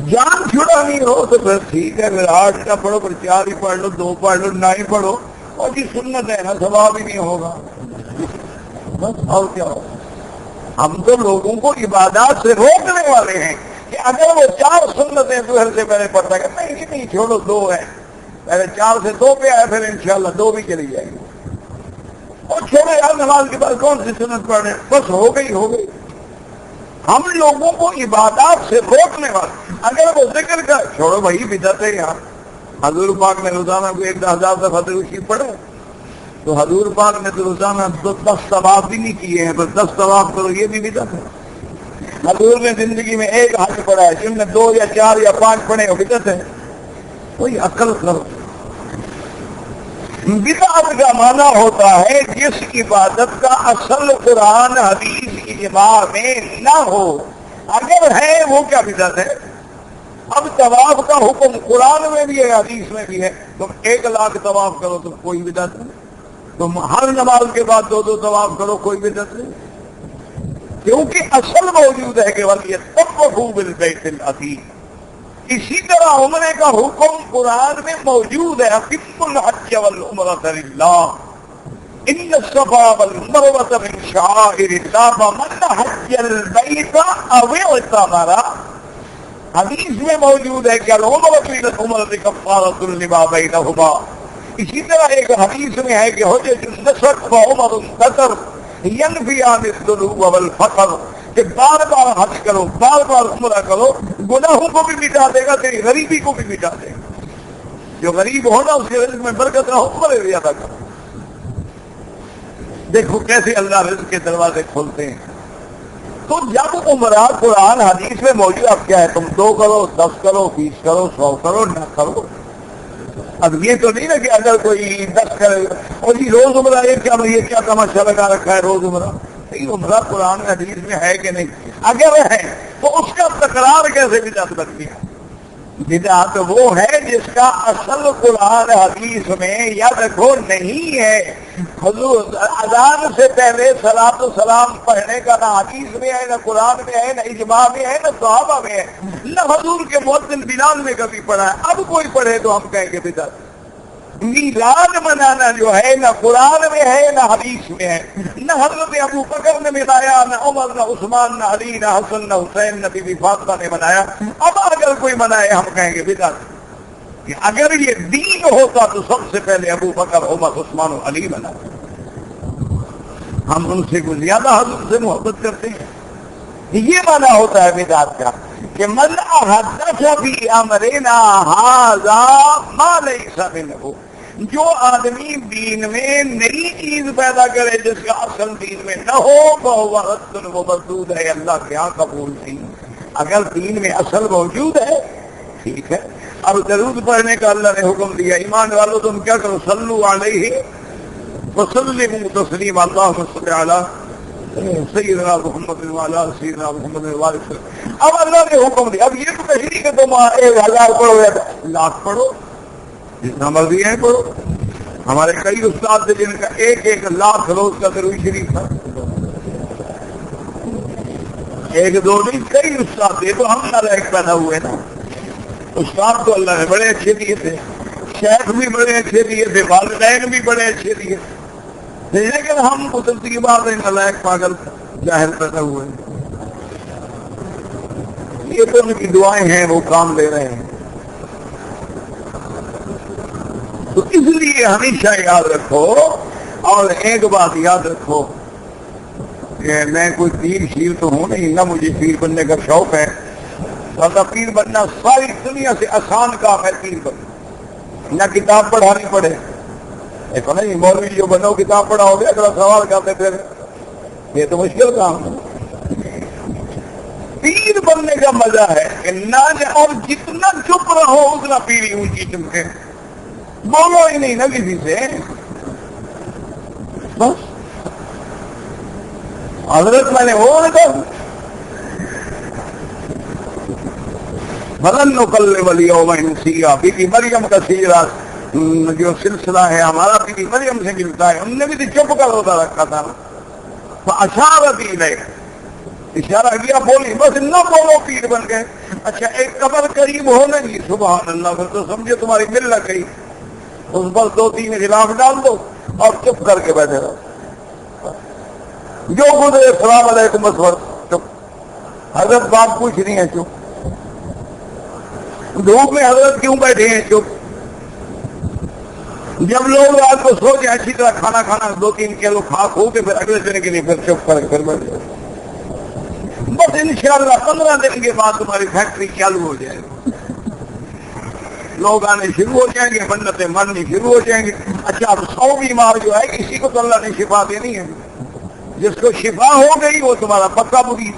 جان چھڑانی ہو تو پھر ٹھیک ہے، پھر 8 کا پڑھو، پھر 4 ہی پڑھ لو، 2 پڑھ لو، نہ ہی پڑھو، اور جی سنت ہے نا ثواب ہی نہیں ہوگا، بس اور کیا ہو۔ ہم تو لوگوں کو عبادات سے روکنے والے ہیں کہ اگر وہ 4 سنتیں ظہر سے پہلے پڑھتا ہے نہیں چھوڑو 2 ہے، پہلے 4 سے 2 پہ آئے، پھر انشاءاللہ 2 بھی چلی جائے گی، اور چھوڑے یار نماز کے بعد کون سی سنت پڑھ رہے ہیں، بس ہو گئی۔ ہم لوگوں کو عبادات سے روکنے والا. اگر وہ ذکر کا چھوڑو بھائی بدعت ہے یار. حضور پاک نے روزانہ کو 10,000 دفعہ درود شریف پڑھے تو حضور پاک نے تو روزانہ 10 طواف بھی نہیں کیے ہیں. بس 10 طواف کرو یہ بھی بدعت ہے. حضور نے زندگی میں ایک حج پڑھا ہے, جن نے 2 یا 4 یا 5 پڑھے وہ بدعت ہے. کوئی عقل کرو. بدعت کا معنی ہوتا ہے جس عبادت کا اصل قرآن حدیث اجماع میں نہ ہو. اگر ہے وہ کیا بدعت ہے؟ اب طواف کا حکم قرآن میں بھی ہے حدیث میں بھی ہے. تم 1,00,000 طواف کرو تو کوئی بدعت نہیں. تم ہر نماز کے بعد 2 طواف کرو کوئی بدعت نہیں. کیونکہ اصل موجود ہے کہ وَلْيَطَّوَّفُوا بِالْبَيْتِ الْعَتِيقِ. اسی طرح عمرے کا حکم قرآن میں موجود ہے. أَتِمُّوا الْحَجَّ وَالْعُمْرَةَ لِلَّهِ إِنَّ الصَّفَا وَالْمَرْوَةَ مِنْ شَعَائِرِ اللَّهِ فَمَنْ حَجَّ الْبَيْتَ أَوِ اعْتَمَرَ. حدیث میں موجود ہے کہ العمرۃ إِلَى الْعُمْرَةِ كَفَّارَةٌ لِمَا بَيْنَهُمَا. اسی طرح ایک حدیث میں ہے کہ حجۃ النسک وعمر القصر ينفيان الذنوب والفقر, کہ بار بار حج کرو, بار بار عمرہ کرو, گناہوں کو بھی مٹا دے گا, تیری غریبی کو بھی مٹا دے گا. جو غریب ہونا اس کے رزق میں برکت نہ ہو, عمرے زیادہ کرو. دیکھو کیسے اللہ رزق کے دروازے کھولتے ہیں. تو جب عمرہ قرآن حدیث میں موجود, اب کیا ہے تم 2 کرو 10 کرو 20 کرو 100 کرو نہ کرو. اب یہ تو نہیں نا کہ اگر کوئی 10 کرے اور یہ روز عمرہ, یہ کیا تماشا لگا رکھا ہے روز عمرہ. عمرہ قرآن حدیث میں ہے کہ نہیں؟ اگر ہے تو اس کا تکرار کیسے بدعت بنتی ہے؟ بدعت وہ ہے جس کا اصل قرآن حدیث میں یاد رکھو نہیں ہے. حضور اذان سے پہلے صلاۃ و سلام پڑھنے کا نہ حدیث میں ہے, نہ قرآن میں ہے, نہ اجماع میں ہے, نہ صحابہ میں ہے, نہ حضور کے مؤذن بلال میں کبھی پڑھا ہے. اب کوئی پڑھے تو ہم کہیں گے بدعت. میلاد منانا جو ہے نہ قرآن میں ہے نہ حدیث میں ہے, نہ حضرت ابو بکر نے منایا, نہ عمر, نہ عثمان, نہ علی, نہ حسن, نہ حسین, نہ بی بی فاطمہ نے منایا. اب اگر کوئی منائے ہم کہیں گے بدعت. کہ اگر یہ دین ہوتا تو سب سے پہلے ابو بکر, عمر, عثمان و علی منائے. ہم ان سے کچھ زیادہ حضور سے محبت کرتے ہیں. یہ معنی ہوتا ہے بدعت کا کہ من احدث فی امرنا ھذا ما لیس منہ. جو آدمی دین میں نئی چیز پیدا کرے جس کا اصل دین میں نہ ہو فہو رد و مردود ہے, اللہ کے ہاں قبول نہیں. اگر دین میں اصل موجود ہے ٹھیک ہے. اب درود پڑھنے کا اللہ نے حکم دیا, ایمان والو تم کیا کرو, صلو علیہ وسلموا تسلیما, اللہم صل علی سیدنا محمد وعلی سیدنا محمد وعلی وسلم. اب اللہ نے حکم دیا, اب یہ تو کہیں کہ تم 1000 پڑھو یا 1,00,000 پڑھو, جتنا مرضی ہے پڑھو. ہمارے کئی استاد تھے جن کا 1,00,000 روز کا درود شریف تھا. 1-2 نہیں, کئی استاد تھے. تو ہم نالائق پیدا ہوئے نا. استاد تو اللہ نے بڑے اچھے دیے تھے, شیخ بھی بڑے اچھے دیے تھے, والدین بھی بڑے اچھے دیے تھے, لیکن ہم قدرتی کی بات ہے نالائق پاگل جاہل پیدا ہوئے. یہ تو ان کی دعائیں ہیں, وہ کام لے رہے ہیں. تو اس لیے ہمیشہ یاد رکھو. اور ایک بات یاد رکھو کہ میں کوئی پیر شیر تو ہوں نہیں, نہ مجھے پیر بننے کا شوق ہے. پیر بننا ساری دنیا سے آسان کام ہے. پیر بننا نہ کتاب پڑھانی پڑے. ایسا نہیں مولوی جو بنو کتاب پڑھا ہو گیا اگلا سوال کرتے پھر, یہ تو مشکل کام ہے. پیر بننے کا مزہ ہے کہ نہ, اور جتنا چپ رہو اتنا پیری اونچی چمکے. بولو ہی نہیں نا کسی سے, بس حضرت میں نے وہ بدن نقل والی سیا بی بی مریم کا سیرا جو سلسلہ ہے ہمارا بی بی مریم سے ملتا ہے. ان نے بھی تو چپ کر ہوتا رکھا تھا نا. اشارت ہی اشارہ کیا, بولی بس نہ بولو پیر بن گئے. اچھا ایک قبر قریب ہو نہیں, سبحان اللہ, پھر تو سمجھے تمہاری مل لگ گئی. اس پر 2-3 خلاف ڈال دو اور چپ کر کے بیٹھے رہو. جو گزرے السلام علیکم بس چپ. حضرت بات پوچھ رہی ہیں چپ. دھوپ میں حضرت کیوں بیٹھے ہیں چپ. جب لوگ رات کو سو کے اچھی طرح کھانا کھانا 2-3 کلو کھا کھو کے پھر اگلے دن کے لیے پھر چپ کر کے پھر بیٹھ جائے. بس انشاءاللہ 15 دن کے بعد تمہاری فیکٹری چالو ہو جائے گی، لوگ آنے شروع ہو جائیں گے، منتیں ماننی شروع ہو جائیں گے۔ اچھا اب 100 بیمار جو ہے کسی کو تو اللہ نے شفا دینی ہے، جس کو شفا ہو گئی وہ تمہارا پکا مرید،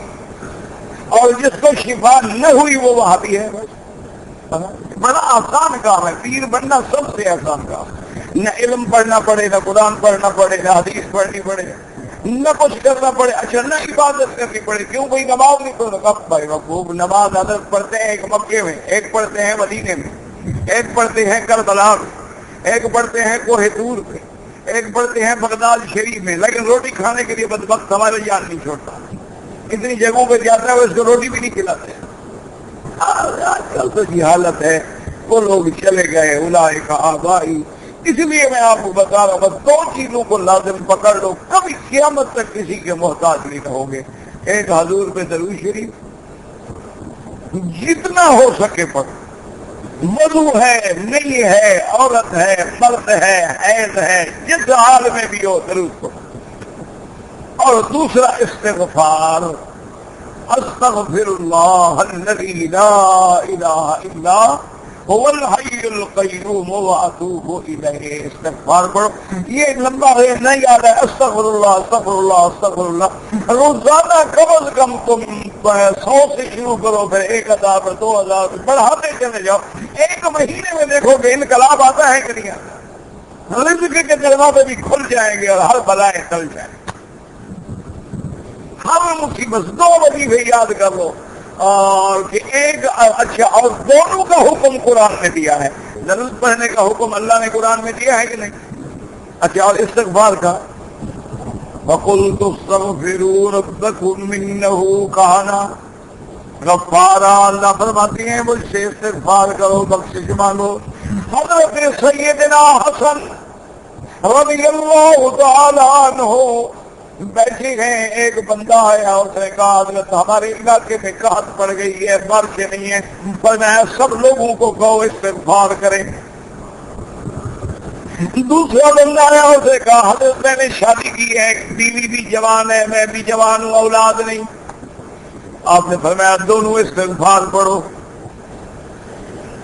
اور جس کو شفا نہ ہوئی وہ وہاں بھی ہے۔ بس بڑا آسان کام ہے، پیر بننا سب سے آسان کام ہے، نہ علم پڑھنا پڑے، نہ قرآن پڑھنا پڑے، نہ حدیث پڑھنی پڑے، نہ کچھ کرنا پڑے، اچھا نہ عبادت کرنی پڑے۔ کیوں کوئی نماز نہیں پڑھتا؟ کب بھائی مقبوب نماز عادت پڑھتے ہیں، ایک مکے میں، ایک پڑھتے ہیں مدینے میں، ایک پڑھتے ہیں کربلا میں، ایک پڑھتے ہیں کوہ طور پہ، ایک پڑھتے ہیں بغداد شریف میں، لیکن روٹی کھانے کے لیے بدبخت ہمارے جان نہیں چھوڑتا، اتنی جگہوں پہ جاتا ہے وہ اس کو روٹی بھی نہیں کھلاتے۔ آج کل تو یہ حالت ہے، وہ لوگ چلے گئے اولئک آبائی۔ اس لیے میں آپ کو بتا رہا ہوں، بس 2 چیزوں کو لازم پکڑ لو، کبھی قیامت تک کسی کے محتاج نہیں رہو گے۔ ایک حضور پہ درود شریف جتنا ہو سکے پڑھو، وضو ہے، نہیں ہے، عورت ہے، مرد ہے، حیض ہے، جس حال میں بھی ہو درود پڑھو۔ اور دوسرا استغفار، استغفر اللہ الذی لا الہ الا هو الحی القیوم واتوب الیہ۔ استغفار پڑھو، یہ لمبا ہے نہیں یاد ہے، استغفر اللہ استغفر اللہ استغفر اللہ۔ روزانہ کم از کم تم 100 سے شروع کرو، پھر 1000 پھر 2000 بڑھاتے چلے جاؤ۔ ایک مہینے میں دیکھو کہ انقلاب آتا ہے کہ نہیں آتا، رزق کے دروازے بھی کھل جائیں گے اور ہر بلائیں ٹل جائیں گے۔ ہر مصیبت 2 وظیفے یاد کر لو، اور کہ ایک اچھا، اور دونوں کا حکم قرآن میں دیا ہے، درود پڑھنے کا حکم اللہ نے قرآن میں دیا ہے کہ نہیں؟ اچھا، اور استغفار کا وَقُلْتُ اسْتَغْفِرُوا رَبَّكُمْ إِنَّهُ كَانَ غَفَّارًا۔ اللہ فرماتے ہیں مجھ سے استغفار کرو، بخشش مانگو۔ حضرت سیدنا حسن رضی اللہ تعالی عنہ بیٹھے ہیں، ایک بندہ آیا، اس نے کہا حضرت ہمارے علاقے میں قحط پڑ گئی ہے، بارش نہیں ہے، پر میں سب لوگوں کو کہو استغفار کریں۔ دوسرا بندہ آیا، اس نے کہا حضرت میں نے شادی کی ہے، بیوی بھی جوان ہے، میں بھی جوان ہوں، اولاد نہیں۔ آپ نے فرمایا دونوں استغفار پڑھو۔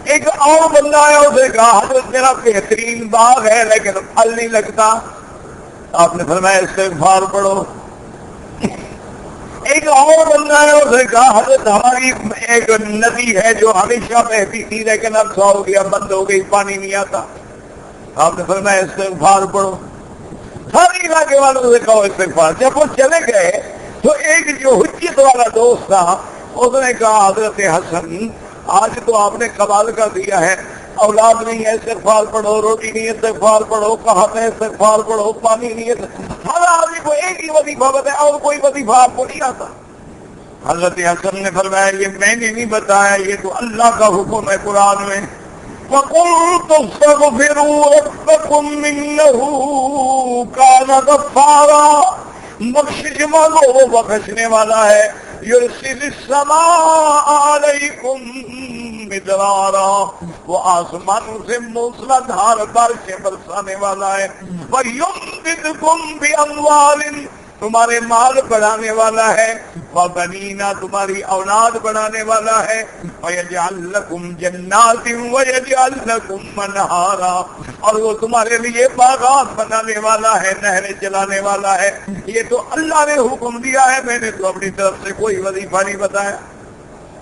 ایک اور بندہ آیا، اس نے کہا حضرت میرا بہترین باغ ہے لیکن پھل نہیں لگتا۔ آپ نے فرمایا استغفار پڑھو۔ ایک اور بندہ ہے، اس نے کہا حضرت ہماری ایک ندی ہے جو ہمیشہ بہتی تھی لیکن اب ہو گیا، بند ہو گئی، پانی نہیں آتا۔ آپ نے فرمایا استغفار پڑھو۔ سارے علاقے والوں سے کہو استغفار۔ جب وہ چلے گئے تو ایک جو حجت والا دوست تھا، اس نے کہا حضرت حسن آج تو آپ نے کمال کر دیا ہے، اولاد نہیں ہے استغفار پڑھو، روٹی نہیں ہے استغفار پڑھو، قحط ہے استغفار پڑھو، پانی نہیں ہے۔ ہر آدمی کو ایک ہی وظیفہ بتایا اور کوئی وظیفہ آپ کو نہیں آتا۔ حضرت حسن نے فرمایا یہ میں نے نہیں بتایا، یہ تو اللہ کا حکم ہے قرآن میں۔ وَقُلْتُ اسْتَغْفِرُوا رَبَّكُمْ إِنَّهُ كَانَ غَفَّارًا۔ بخشش مانگو، وہ بخشنے والا ہے۔ يُرْسِلِ السَّمَاءَ عَلَيْكُمْ مِدْرَارًا، وہ آسمانوں سے موسلا دھار بارشیں برسانے والا ہے۔ وَيُمْدِدْكُمْ بِأَمْوَالٍ، تمہارے مال بڑھانے والا ہے۔ وَبَنِينَ، تمہاری اولاد بڑھانے والا ہے۔ وَيَجْعَلْ لَكُمْ جَنَّاتٍ وَيَجْعَلْ لَكُمْ أَنْهَارًا، اور وہ تمہارے لیے باغات بنانے والا ہے، نہریں چلانے والا ہے۔ یہ تو اللہ نے حکم دیا ہے، میں نے تو اپنی طرف سے کوئی وظیفہ نہیں بتایا۔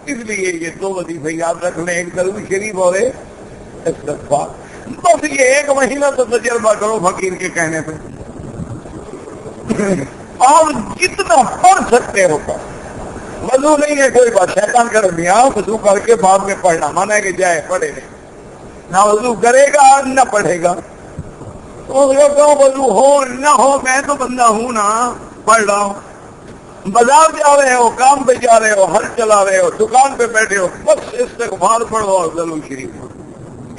اس لیے یہ 2 وظیفے یاد رکھ لیں، ایک درود شریف اور ایک استغفار۔ بس یہ 1 مہینہ تو تجربہ کرو فقیر کے کہنے پہ، اور جتنا پڑھ سکتے ہو پڑھ۔ وضو نہیں ہے کوئی بات، شیطان کر دیا وضو کر کے بعد میں پڑھنا منع ہے کہ جائے پڑھے نہیں، نہ وضو کرے گا نہ پڑھے گا۔ تو وضو ہو نہ ہو، میں تو بندہ ہوں نا، پڑھ رہا ہوں۔ بازار جا رہے ہو، کام پہ جا رہے ہو، ہل چلا رہے ہو، دکان پہ بیٹھے ہو، بس استغفار پڑھو اور درود شریف پڑھو۔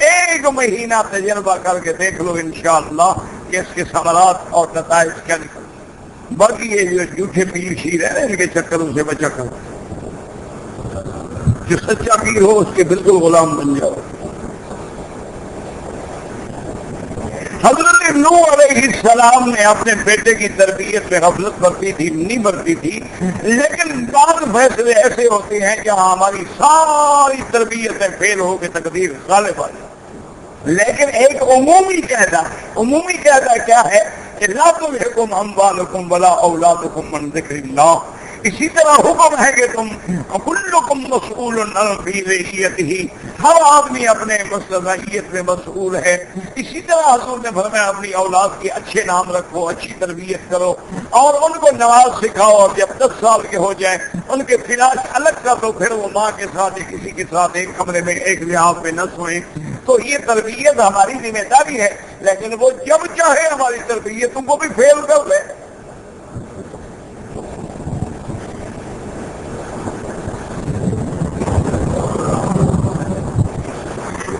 1 مہینہ تجربہ کر کے دیکھ لو انشاءاللہ کہ اس کے ثمرات اور نتائج کیا نکل۔ باقی یہ جو جھوٹے پیر شیر ہیں ان کے چکروں سے بچا کر، جو سچا پیر ہو اس کے بالکل غلام بن جاؤ۔ حضرت نوح علیہ السلام نے اپنے بیٹے کی تربیت میں غفلت برتی تھی، نہیں برتی تھی، لیکن بعض فیصلے ایسے ہوتے ہیں جہاں ہماری ساری تربیتیں فیل ہو کے تقدیر غالب آ جائے، لیکن ایک عمومی قاعدہ کیا ہے کہ لا تلہکم اموالکم ولا اولادکم عن ذکر اللہ. اسی طرح حکم ہے کہ تم کلکم مسئول عن فی رعیتہ، ہر آدمی اپنے رعیت میں مسئول ہے. اسی طرح حضور نے فرمایا اپنی اولاد کے اچھے نام رکھو، اچھی تربیت کرو اور ان کو نماز سکھاؤ، اور جب 10 سال کے ہو جائیں ان کے فراش الگ کر دو، پھر وہ ماں کے ساتھ یا کسی کے ساتھ ایک کمرے میں ایک لحاظ پہ نہ سوئیں. تو یہ تربیت ہماری ذمہ داری ہے، لیکن وہ جب چاہے ہماری تربیت تم کو بھی فیل کر دے.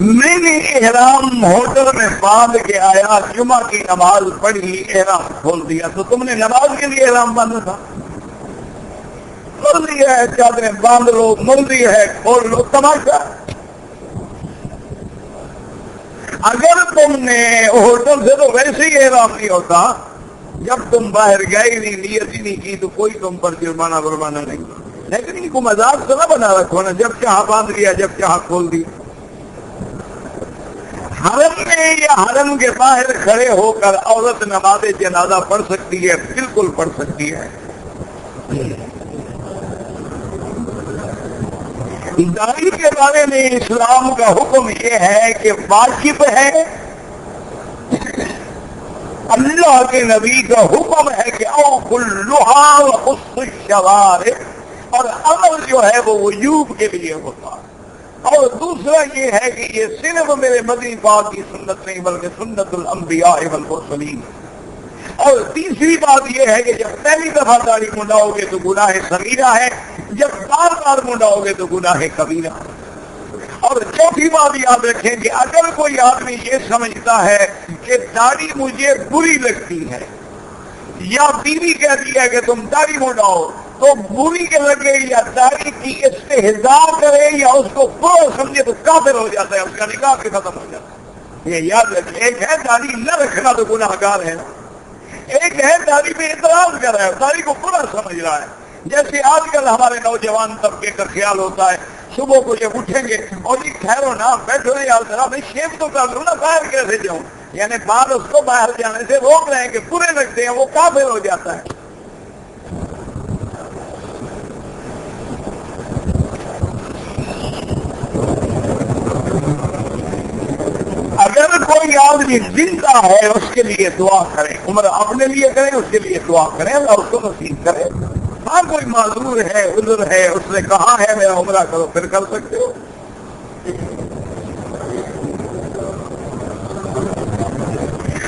میں نے احرام ہوٹل میں باندھ کے آیا، جمعہ کی نماز پڑھی، احرام کھول دیا، تو تم نے نماز کے لیے احرام باندھا تھا؟ کھول دیا ہے، چادریں باندھ لو، مرضی ہے کھول لو، تماشا. اگر تم نے ہوٹل سے تو ویسے ہی احرام نہیں ہوتا، جب تم باہر گئے نہیں، نیت ہی نہیں کی تو کوئی تم پر جرمانہ نہیں. لیکن ان کو مذاق سے نہ بنا رکھو نا، جب چاہا باندھ لیا، جب چاہا کھول دیا. حرم میں یا حرم کے باہر کھڑے ہو کر عورت نماز جنازہ پڑھ سکتی ہے، بالکل پڑھ سکتی ہے. داڑھی کے بارے میں اسلام کا حکم یہ ہے کہ واجب ہے، اللہ کے نبی کا حکم ہے کہ اوفوا النہی وقصوا الشوارب، اور عمل جو ہے وہ وجوب کے لیے ہوتا ہے. اور دوسرا یہ ہے کہ یہ صرف میرے مدنی پاک کی سنت نہیں بلکہ سنت الانبیاء والمرسلین. اور تیسری بات یہ ہے کہ جب پہلی دفعہ داڑھی منڈاؤ گے تو گناہ صغیرہ ہے، جب بار بار منڈاؤ گے تو گناہ کبیرہ. اور چوتھی بات یاد رکھیں کہ اگر کوئی آدمی یہ سمجھتا ہے کہ داڑھی مجھے بری لگتی ہے، یا بیوی کہتی ہے کہ تم داڑھی منڈاؤ، تو بری کے لگے یا داڑھی کی استہزاء کرے یا اس کو برا سمجھے تو کافر ہو جاتا ہے، اس کا نکاح بھی ختم ہو جاتا ہے. یہ یاد رکھیں. ایک ہے داڑھی نہ رکھنا تو گناہ گار ہے، ایک ہے داڑھی پہ اعتراض کر رہا ہے، داڑھی کو برا سمجھ رہا ہے. جیسے آج کل ہمارے نوجوان طبقے کا خیال ہوتا ہے صبح کو جب اٹھیں گے اور جی ٹھہرو نا، بیٹھو نا یار ذرا، میں شیو تو کر لوں نا، باہر کیسے جاؤں. یعنی بعد اس کو باہر جانے سے روک رہے ہیں کہ برے لگتے ہیں، وہ کافر ہو جاتا ہے. اگر کوئی آدمی زندہ ہے اس کے لیے دعا کریں، عمر اپنے لیے کریں، اس کے لیے دعا کریں، اللہ اس کو نصیب کرے. ہاں کوئی معذور ہے، عذر ہے، اس نے کہا ہے میرا عمرہ کرو، پھر کر سکتے ہو.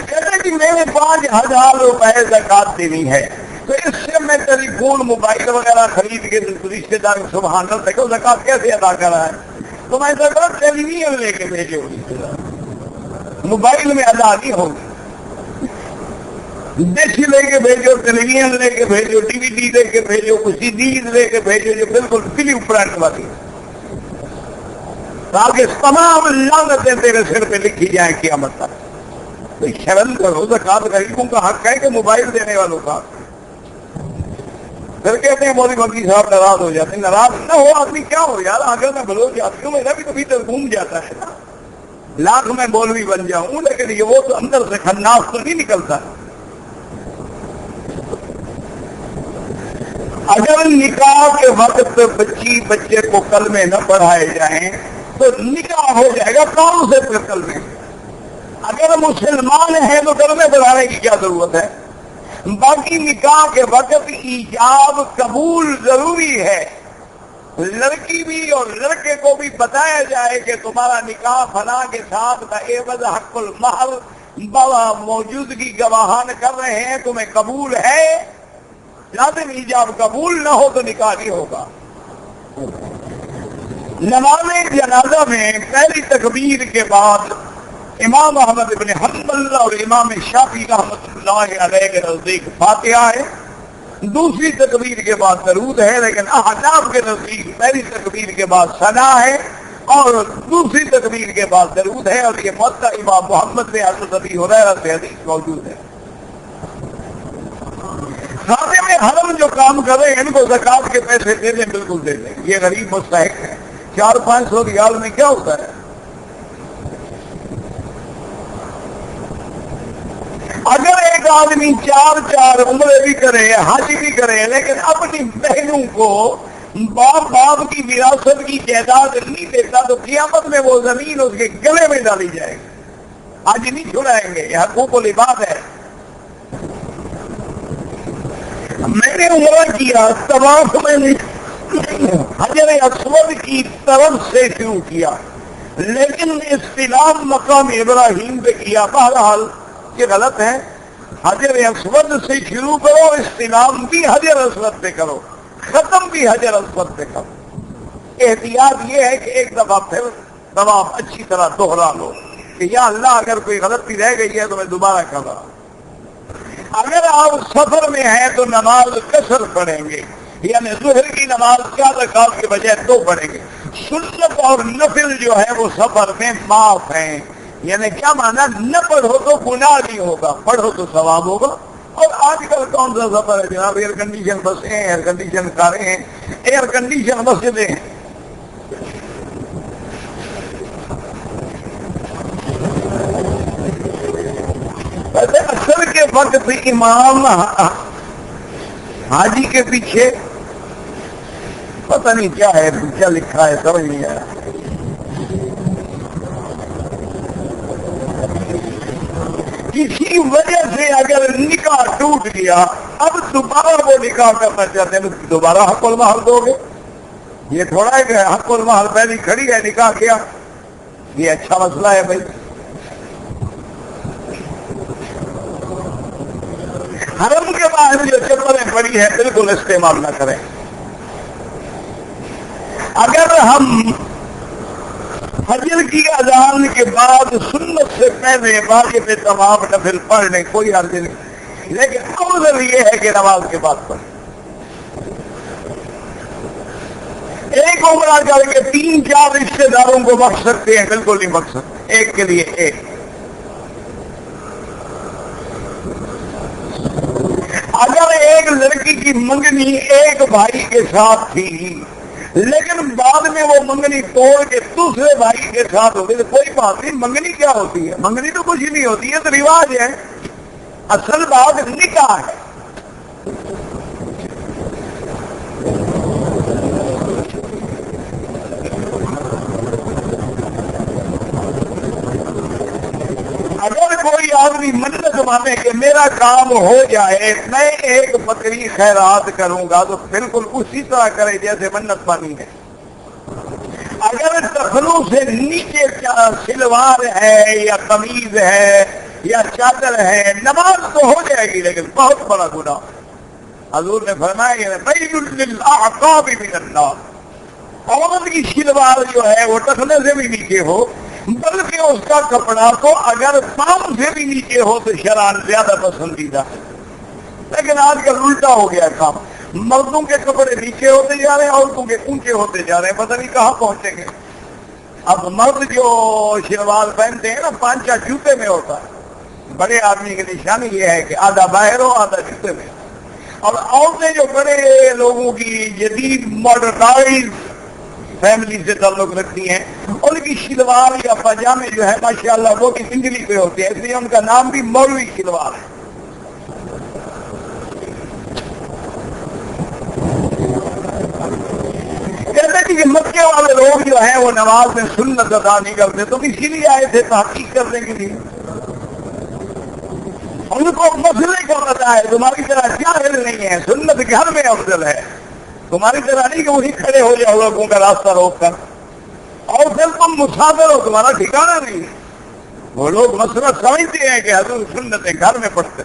کہتے کہ میں نے 5,000 روپے زکات دینی ہے، تو اس سے میں ٹیلی فون موبائل وغیرہ خرید کے رشتے دار سبحان اللہ دیکھو زکات کیسے ادا کر رہا ہے. تو میں ایسا کرو ٹیلی ویژن لے کے بھیجو، موبائل میں ادا نہیں ہوگی. ڈش لے کے بھیجو، ٹیلی ویژن لے کے بھیجو، ٹی وی ڈی لے کے بھیجو، کسی چیز لے کے بھیجو جو بالکل فلم پرنٹ والی، تاکہ تمام لعنتیں تیرے سر پہ لکھی جائیں قیامت تک. تو شرم کرو، زکات غریبوں کا حق ہے کہ موبائل دینے والوں کا. پھر کہتے ہیں مولوی مکی صاحب ناراض ہو جاتے ہیں. ناراض نہ ہو آدمی، کیا ہو یار، اگر میں بلوچ جاتی ہوں میرا بھی کبھی تک گھوم جاتا ہے نا، لاکھ میں مولوی بن جاؤں لیکن یہ وہ تو اندر سے خناس تو نہیں نکلتا. اگر نکاح کے وقت بچے کو کلمے نہ پڑھائے جائیں تو نکاح ہو جائے گا کون سے پھر کلمے. اگر مسلمان ہیں تو کلمے پڑھانے کی کیا ضرورت ہے. باقی نکاح کے وقت ایجاب قبول ضروری ہے. لڑکی بھی اور لڑکے کو بھی بتایا جائے کہ تمہارا نکاح فلاں کے ساتھ بعوض حق المہر موجودگی گواہان کر رہے ہیں، تمہیں قبول ہے. لازم ایجاب قبول نہ ہو تو نکاح نہیں ہوگا. نماز جنازہ میں پہلی تکبیر کے بعد امام احمد بن حنبل اور امام شافعی رحمۃ اللہ علیہ کے نزدیک فاتحہ ہے، دوسری تکبیر کے بعد درود ہے، لیکن احناف کے نزدیک پہلی تکبیر کے بعد ثنا ہے، اور دوسری تکبیر کے بعد درود ہے، اور یہ موطا امام محمد میں حضرت ابی ہریرہ سے حدیث موجود ہے۔ خادم حرم جو کام کر رہے ہیں ان کو زکات کے پیسے دے دیں، بالکل دے دیں، یہ غریب مستحق ہے۔ 400-500 ریال میں کیا ہوتا ہے؟ اگر ایک آدمی 4 عمرے بھی کرے، حج بھی کرے، لیکن اپنی بہنوں کو باپ کی وراثت کی جائیداد نہیں دیتا تو قیامت میں وہ زمین اس کے گلے میں ڈالی جائے گی، حج نہیں چھڑائیں گے، یہ حقوق العباد ہے۔ میں نے عمرہ کیا، طواف میں نے حجر اسود کی طرف سے شروع کیا، لیکن استلام مقام ابراہیم پہ کیا۔ بہرحال یہ غلط ہے، حجر اسود سے شروع کرو، استلام بھی حجر اسود پہ کرو، ختم بھی حجر اسود پہ کرو۔ احتیاط یہ ہے کہ ایک دفعہ پھر طواف اچھی طرح دوہرا لو کہ یا اللہ اگر کوئی غلطی رہ گئی ہے تو میں دوبارہ کر رہا ہوں۔ اگر آپ سفر میں ہیں تو نماز قصر پڑھیں گے، یعنی ظہر کی نماز 4 رکعت کے بجائے 2 پڑھیں گے۔ سنت اور نفل جو ہے وہ سفر میں معاف ہیں، یعنی کیا مانا، نہ پڑھو تو گناہ نہیں ہوگا، پڑھو تو ثواب ہوگا۔ اور آج کل کون سا سفر ہے جناب؟ ایئر کنڈیشن بسیں ہیں، ایئر کنڈیشن کاریں ہیں، ایئر کنڈیشن مسجدیں ہیں۔ ویسے اکثر کے وقت امام حاجی کے پیچھے پتہ نہیں کیا ہے، کیا لکھا ہے سمجھ نہیں آیا۔ کسی وجہ سے اگر نکاح ٹوٹ گیا، اب دوبارہ وہ نکاح کرنا چاہتے ہیں تو دوبارہ حق المہر دو گے؟ یہ تھوڑا ہے کہ حق المہر پہلی کھڑی ہے نکاح کیا، یہ اچھا مسئلہ ہے بھائی۔ حرم کے باہر جو چپلیں پڑی ہیں بالکل استعمال نہ کریں۔ اگر ہم فجر کی اذان کے بعد سنت سے پہلے واجب طواف نفل پڑھ لیں کوئی حرج نہیں، لیکن افضل یہ ہے کہ نماز کے بعد پڑھیں۔ ایک عمرہ کر کے 3-4 رشتے داروں کو بخش سکتے ہیں؟ بالکل نہیں بخش سکتے، ایک کے لیے ایک۔ اگر ایک لڑکی کی منگنی ایک بھائی کے ساتھ تھی لیکن بعد میں وہ منگنی توڑ کے دوسرے بھائی کے ساتھ ہو گئی تو کوئی بات نہیں، منگنی کیا ہوتی ہے؟ منگنی تو کچھ ہی نہیں ہوتی ہے، تو رواج ہے، اصل بات نکاح ہے۔ اگر کوئی آدمی منت مانے کہ میرا کام ہو جائے، میں ایک بکری خیرات کروں گا، تو بالکل اسی طرح کرے جیسے منت مانی ہے۔ اگر ٹخنوں سے نیچے سلوار ہے یا قمیض ہے یا چادر ہے، نماز تو ہو جائے گی لیکن بہت بڑا گناہ۔ حضور نے فرمایا ویل للاعقاب من النار، عورت کی شلوار جو ہے وہ ٹخنے سے بھی نیچے ہو، بلکہ اس کا کپڑا تو اگر پاؤں سے بھی نیچے ہو تو شرعاً زیادہ پسندیدہ ہے۔ لیکن آج کل الٹا ہو گیا کام، مردوں کے کپڑے نیچے ہوتے جا رہے ہیں، عورتوں کے اونچے ہوتے جا رہے ہیں، پتہ نہیں کہاں پہنچیں گے۔ اب مرد جو شلوار پہنتے ہیں نا، پانچا جوتے میں ہوتا ہے، بڑے آدمی کی نشانی یہ ہے کہ آدھا باہر ہو آدھا جوتے میں۔ اور عورتیں جو بڑے لوگوں کی جدید ماڈرنائز فیملی سے تعلق رکھتی ہیں، ان کی شلوار یا پاجامے جو ہے ماشاءاللہ وہ بھی انجلی پہ ہوتے ہیں، اس لیے ان کا نام بھی مولوی شلوار ہے۔ کہتے ہیں کہ مکے والے لوگ جو ہیں وہ نماز میں سنت ادا نہیں کرتے، تو اسی لیے آئے تھے تحقیق کرنے کے لیے۔ ان کو مسئلے کا پتا ہے، تمہاری طرح جاہل نہیں ہے، سنت گھر میں افضل ہے، تمہاری طرح نہیں کہ وہی کھڑے ہو جاؤ لوگوں کا راستہ روک کر، اور پھر تم مسافر ہو، تمہارا ٹھکانا نہیں۔ وہ لوگ مسئلہ سمجھتے ہیں کہ حضور سنتیں گھر میں پڑھتے۔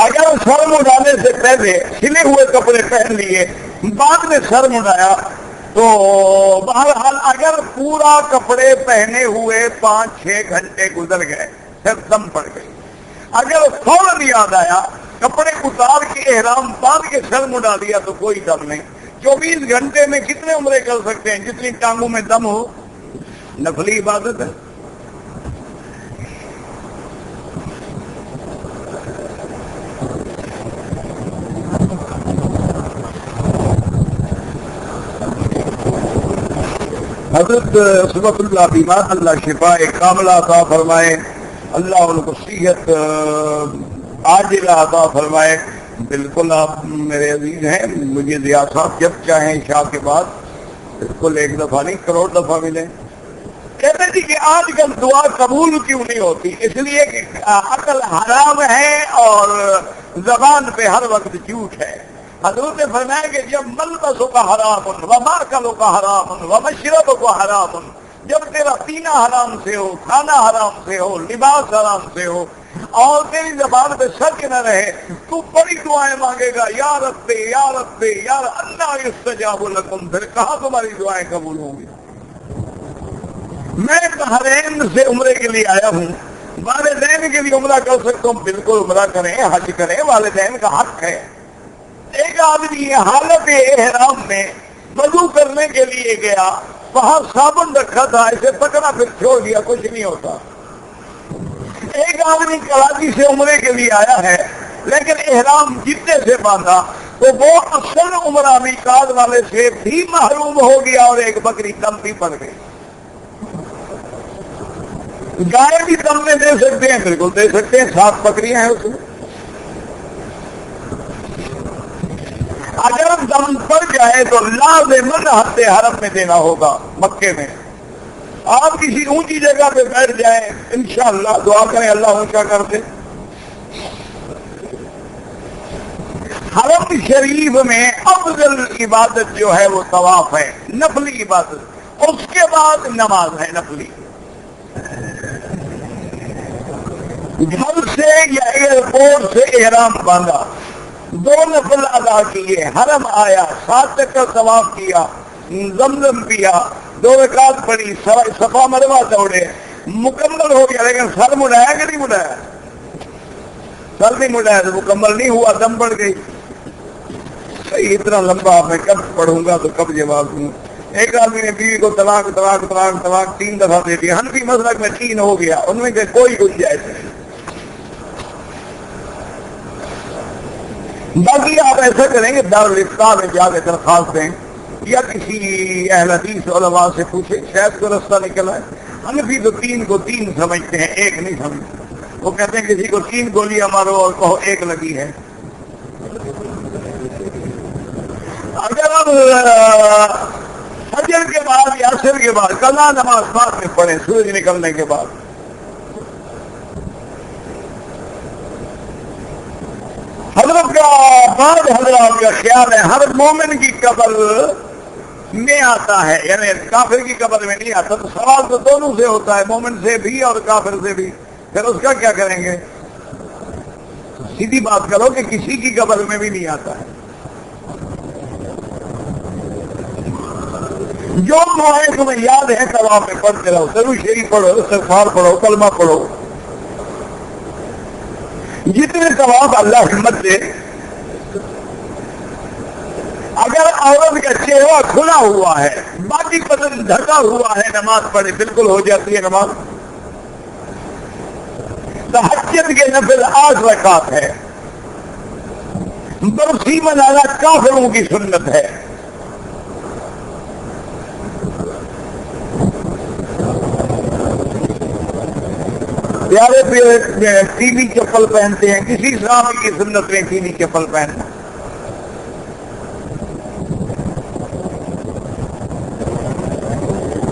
اگر سر مڈانے سے پہلے سلے ہوئے کپڑے پہن لیے، بعد میں سر مڈایا، تو بہرحال اگر پورا کپڑے پہنے ہوئے 5-6 گھنٹے گزر گئے، پھر دم پڑ گئی، اگر فوراً یاد آیا کپڑے اتار کے احرام باندھ کے سر مڈا دیا تو کوئی دم نہیں۔ 24 گھنٹے میں کتنے عمرے کر سکتے ہیں؟ جتنی ٹانگوں میں دم ہو. نفلی عبادت ہے. حضرت صبح اللہ بیمار، اللہ شفا کاملہ عطا فرمائے، اللہ ان کو صحت عاجلہ عطا فرمائے. بالکل آپ میرے عزیز ہیں، مجھے ضیاء صاحب جب چاہیں عشاء کے بعد بالکل 1 دفعہ نہیں کروڑ دفعہ ملیں. کہتے تھے کہ آج کل دعا قبول کیوں نہیں ہوتی؟ اس لیے کہ عقل حرام ہے اور زبان پہ ہر وقت جھوٹ ہے. حضور نے فرمایا کہ جب ملبسوں کا حرام وماکلوں کا حرام ومشربوں کا حرام، جب تیرا پینا حرام سے ہو، کھانا حرام سے ہو، لباس حرام سے ہو اور تیری زبان پہ سچ نہ رہے، تو بڑی دعائیں مانگے گا، یا رب یا رب یا اللہ یستجاب لکم. پھر کہاں تمہاری دعائیں قبول ہوں گی؟ میں بحرین سے عمرے کے لیے آیا ہوں، والدین کے لیے عمرہ کر سکتا ہوں، بالکل عمرہ کریں، حج کریں، والدین کا حق ہے. ایک آدمی حالت احرام میں وضو کرنے کے لیے گیا، وہاں صابن رکھا تھا، اسے پکڑا پھر چھوڑ دیا، کچھ نہیں ہوتا. ایک آدمی کراچی سے عمرے کے لیے آیا ہے لیکن احرام جتنے سے باندھا تو وہ اصل عمرہ میقات والے سے بھی محروم ہو گیا اور ایک بکری کم بھی پڑ گئی. گائے بھی کم میں دے سکتے ہیں، بالکل دے سکتے ہیں، 7 بکریاں ہیں اس میں. اگر دم پڑ جائے تو لازماً حد حرم میں دینا ہوگا. مکے میں آپ کسی اونچی جگہ پہ بیٹھ جائیں، انشاءاللہ دعا کریں اللہ اونچا کر دے. حرم شریف میں افضل عبادت جو ہے وہ طواف ہے، نفلی عبادت. اس کے بعد نماز ہے نفلی. گھر سے یا ایئرپورٹ سے احرام باندھا، 2 نفل ادا کیے، حرم آیا، 7 چکر طواف کیا، زمزم پیا، 2 رکعت پڑھی، صفا مروہ دوڑے، مکمل ہو گیا. لیکن سر مڑایا کہ نہیں مڑایا؟ سر نہیں مڑایا تو مکمل نہیں ہوا، دم بڑھ گئی. صحیح اتنا لمبا میں کب پڑھوں گا تو کب جواب دوں. ایک آدمی نے بیوی کو طلاق طلاق طلاق طلاق 3 دفعہ دے دیا. حنفی مسلک میں 3 ہو گیا، ان میں سے کوئی گنجائش نہیں. باقی آپ ایسا کریں گے دارالفتاء میں جا کے درخواست دیں یا کسی اہل حدیث علماء سے پوچھیں، شاید کو رستہ نکل آئے. حنفی تو 3 کو 3 سمجھتے ہیں، 1 نہیں سمجھتے. وہ کہتے ہیں کسی کو 3 گولیاں مارو اور کہو 1 لگی ہے. اگر آپ فجر کے بعد یا عصر کے بعد قضا نماز بعد میں پڑھیں سورج نکلنے کے بعد. حضرت کا بعض حضرات کا خیال ہے ہر مومن کی قبر میں آتا ہے، یعنی کافر کی قبر میں نہیں آتا. تو سوال تو دونوں سے ہوتا ہے، مومن سے بھی اور کافر سے بھی. پھر اس کا کیا کریں گے؟ سیدھی بات کرو کہ کسی کی قبر میں بھی نہیں آتا ہے. جو دعائیں تمہیں یاد ہے طواف میں پڑھتے رہو، درود شریف پڑھو، استغفار پڑھو، کلمہ پڑھو. جتنے طواف اللہ ہمت دے. اگر عورت کا چہرہ کھلا ہوا ہے، باقی بدن ڈھکا ہوا ہے، نماز پڑھے، بالکل ہو جاتی ہے نماز. تہجد کے نفل 8 رکعت ہے. برسی منانا کافروں کی سنت ہے. پیارے پیارے پیلی چپل پہنتے ہیں، کسی صحابی کی سنت میں پیلی چپل پہننا.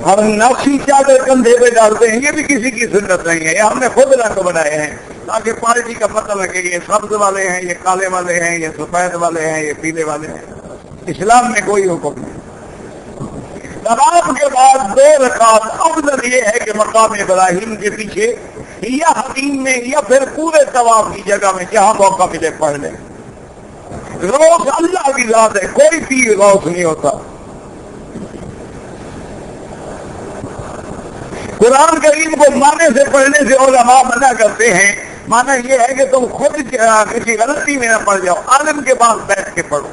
ہم نقشی چادر کندھے پہ ڈالتے ہیں، یہ بھی کسی کی سنت نہیں ہے. یہ ہم نے خود رنگ بنائے ہیں تاکہ پارٹی کا پتہ لگے یہ سبز والے ہیں، یہ کالے والے ہیں، یہ سفید والے ہیں، یہ پیلے والے ہیں. اسلام میں کوئی حکم نہیں. طواف کے بعد 2 رکعت افضل یہ ہے کہ مقام ابراہیم کے پیچھے یا حریم میں یا پھر پورے طواف کی جگہ میں جہاں موقع ملے پڑھ لیں. روز اللہ کی ذات ہے، کوئی پیر روز نہیں ہوتا. قرآن کریم کو معنی سے پڑھنے سے علماء منع کرتے ہیں. معنی یہ ہے کہ تم خود کسی غلطی میں نہ پڑھ جاؤ، عالم کے پاس بیٹھ کے پڑھو.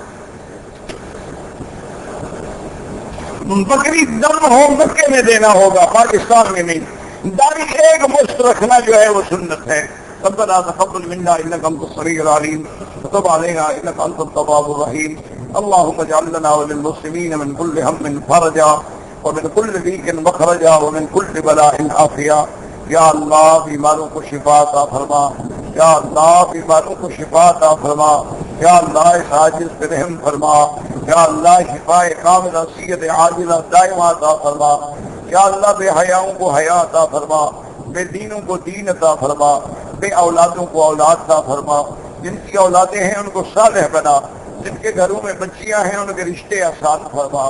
بکری دم ہو مکے میں دینا ہوگا، پاکستان میں نہیں۔ داڑھی ایک مشت رکھنا جو ہے وہ سنت ہے۔ ربنا تقبل منا انك انت السميع العليم وتب علينا انك انت التواب الرحيم اللهم اجعل لنا وللمسلمين من كل هم فرجا ومن كل ضيق مخرجا ومن كل بلاء عافيا۔ یا اللہ بیماروں کو شفا عطا فرما، یا اللہ بیماروں کو شفا عطا فرما، یا اللہ اس عاجز پہ رحم فرما، یا اللہ شفا کاملہ صحت عاجلہ دائمہ عطا فرما، یا اللہ بے حیاؤں کو حیا عطا فرما، بے دینوں کو دین عطا فرما، بے اولادوں کو اولاد عطا فرما، جن کی اولادیں ہیں ان کو صالح بنا، جن کے گھروں میں بچیاں ہیں ان کے رشتے آسان فرما،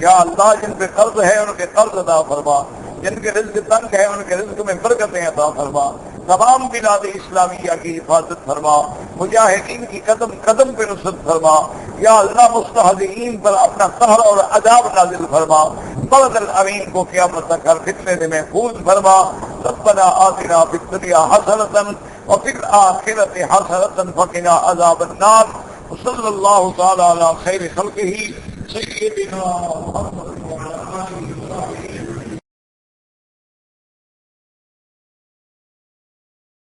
یا اللہ جن پہ قرض ہے ان کے قرض عطا فرما، جن کے رزق تنگ ہے ان کے رزق میں برکتیں عطا فرما، تمام بلاد اسلامیہ کی حفاظت فرما، مجاہدین کی قدم قدم پہ نصرت فرما، یا اللہ مستہزئین پر اپنا قہر اور عذاب نازل فرما، بلد الامین کو قیامت تک ہر فتنے سے محفوظ فرما۔ ربنا آتنا فی الدنیا حسنۃ وفی الآخرۃ حسنۃ وقنا عذاب النار۔ وصلی اللہ تعالی علی خیر خلقہ سیدنا محمد وعلی آلہ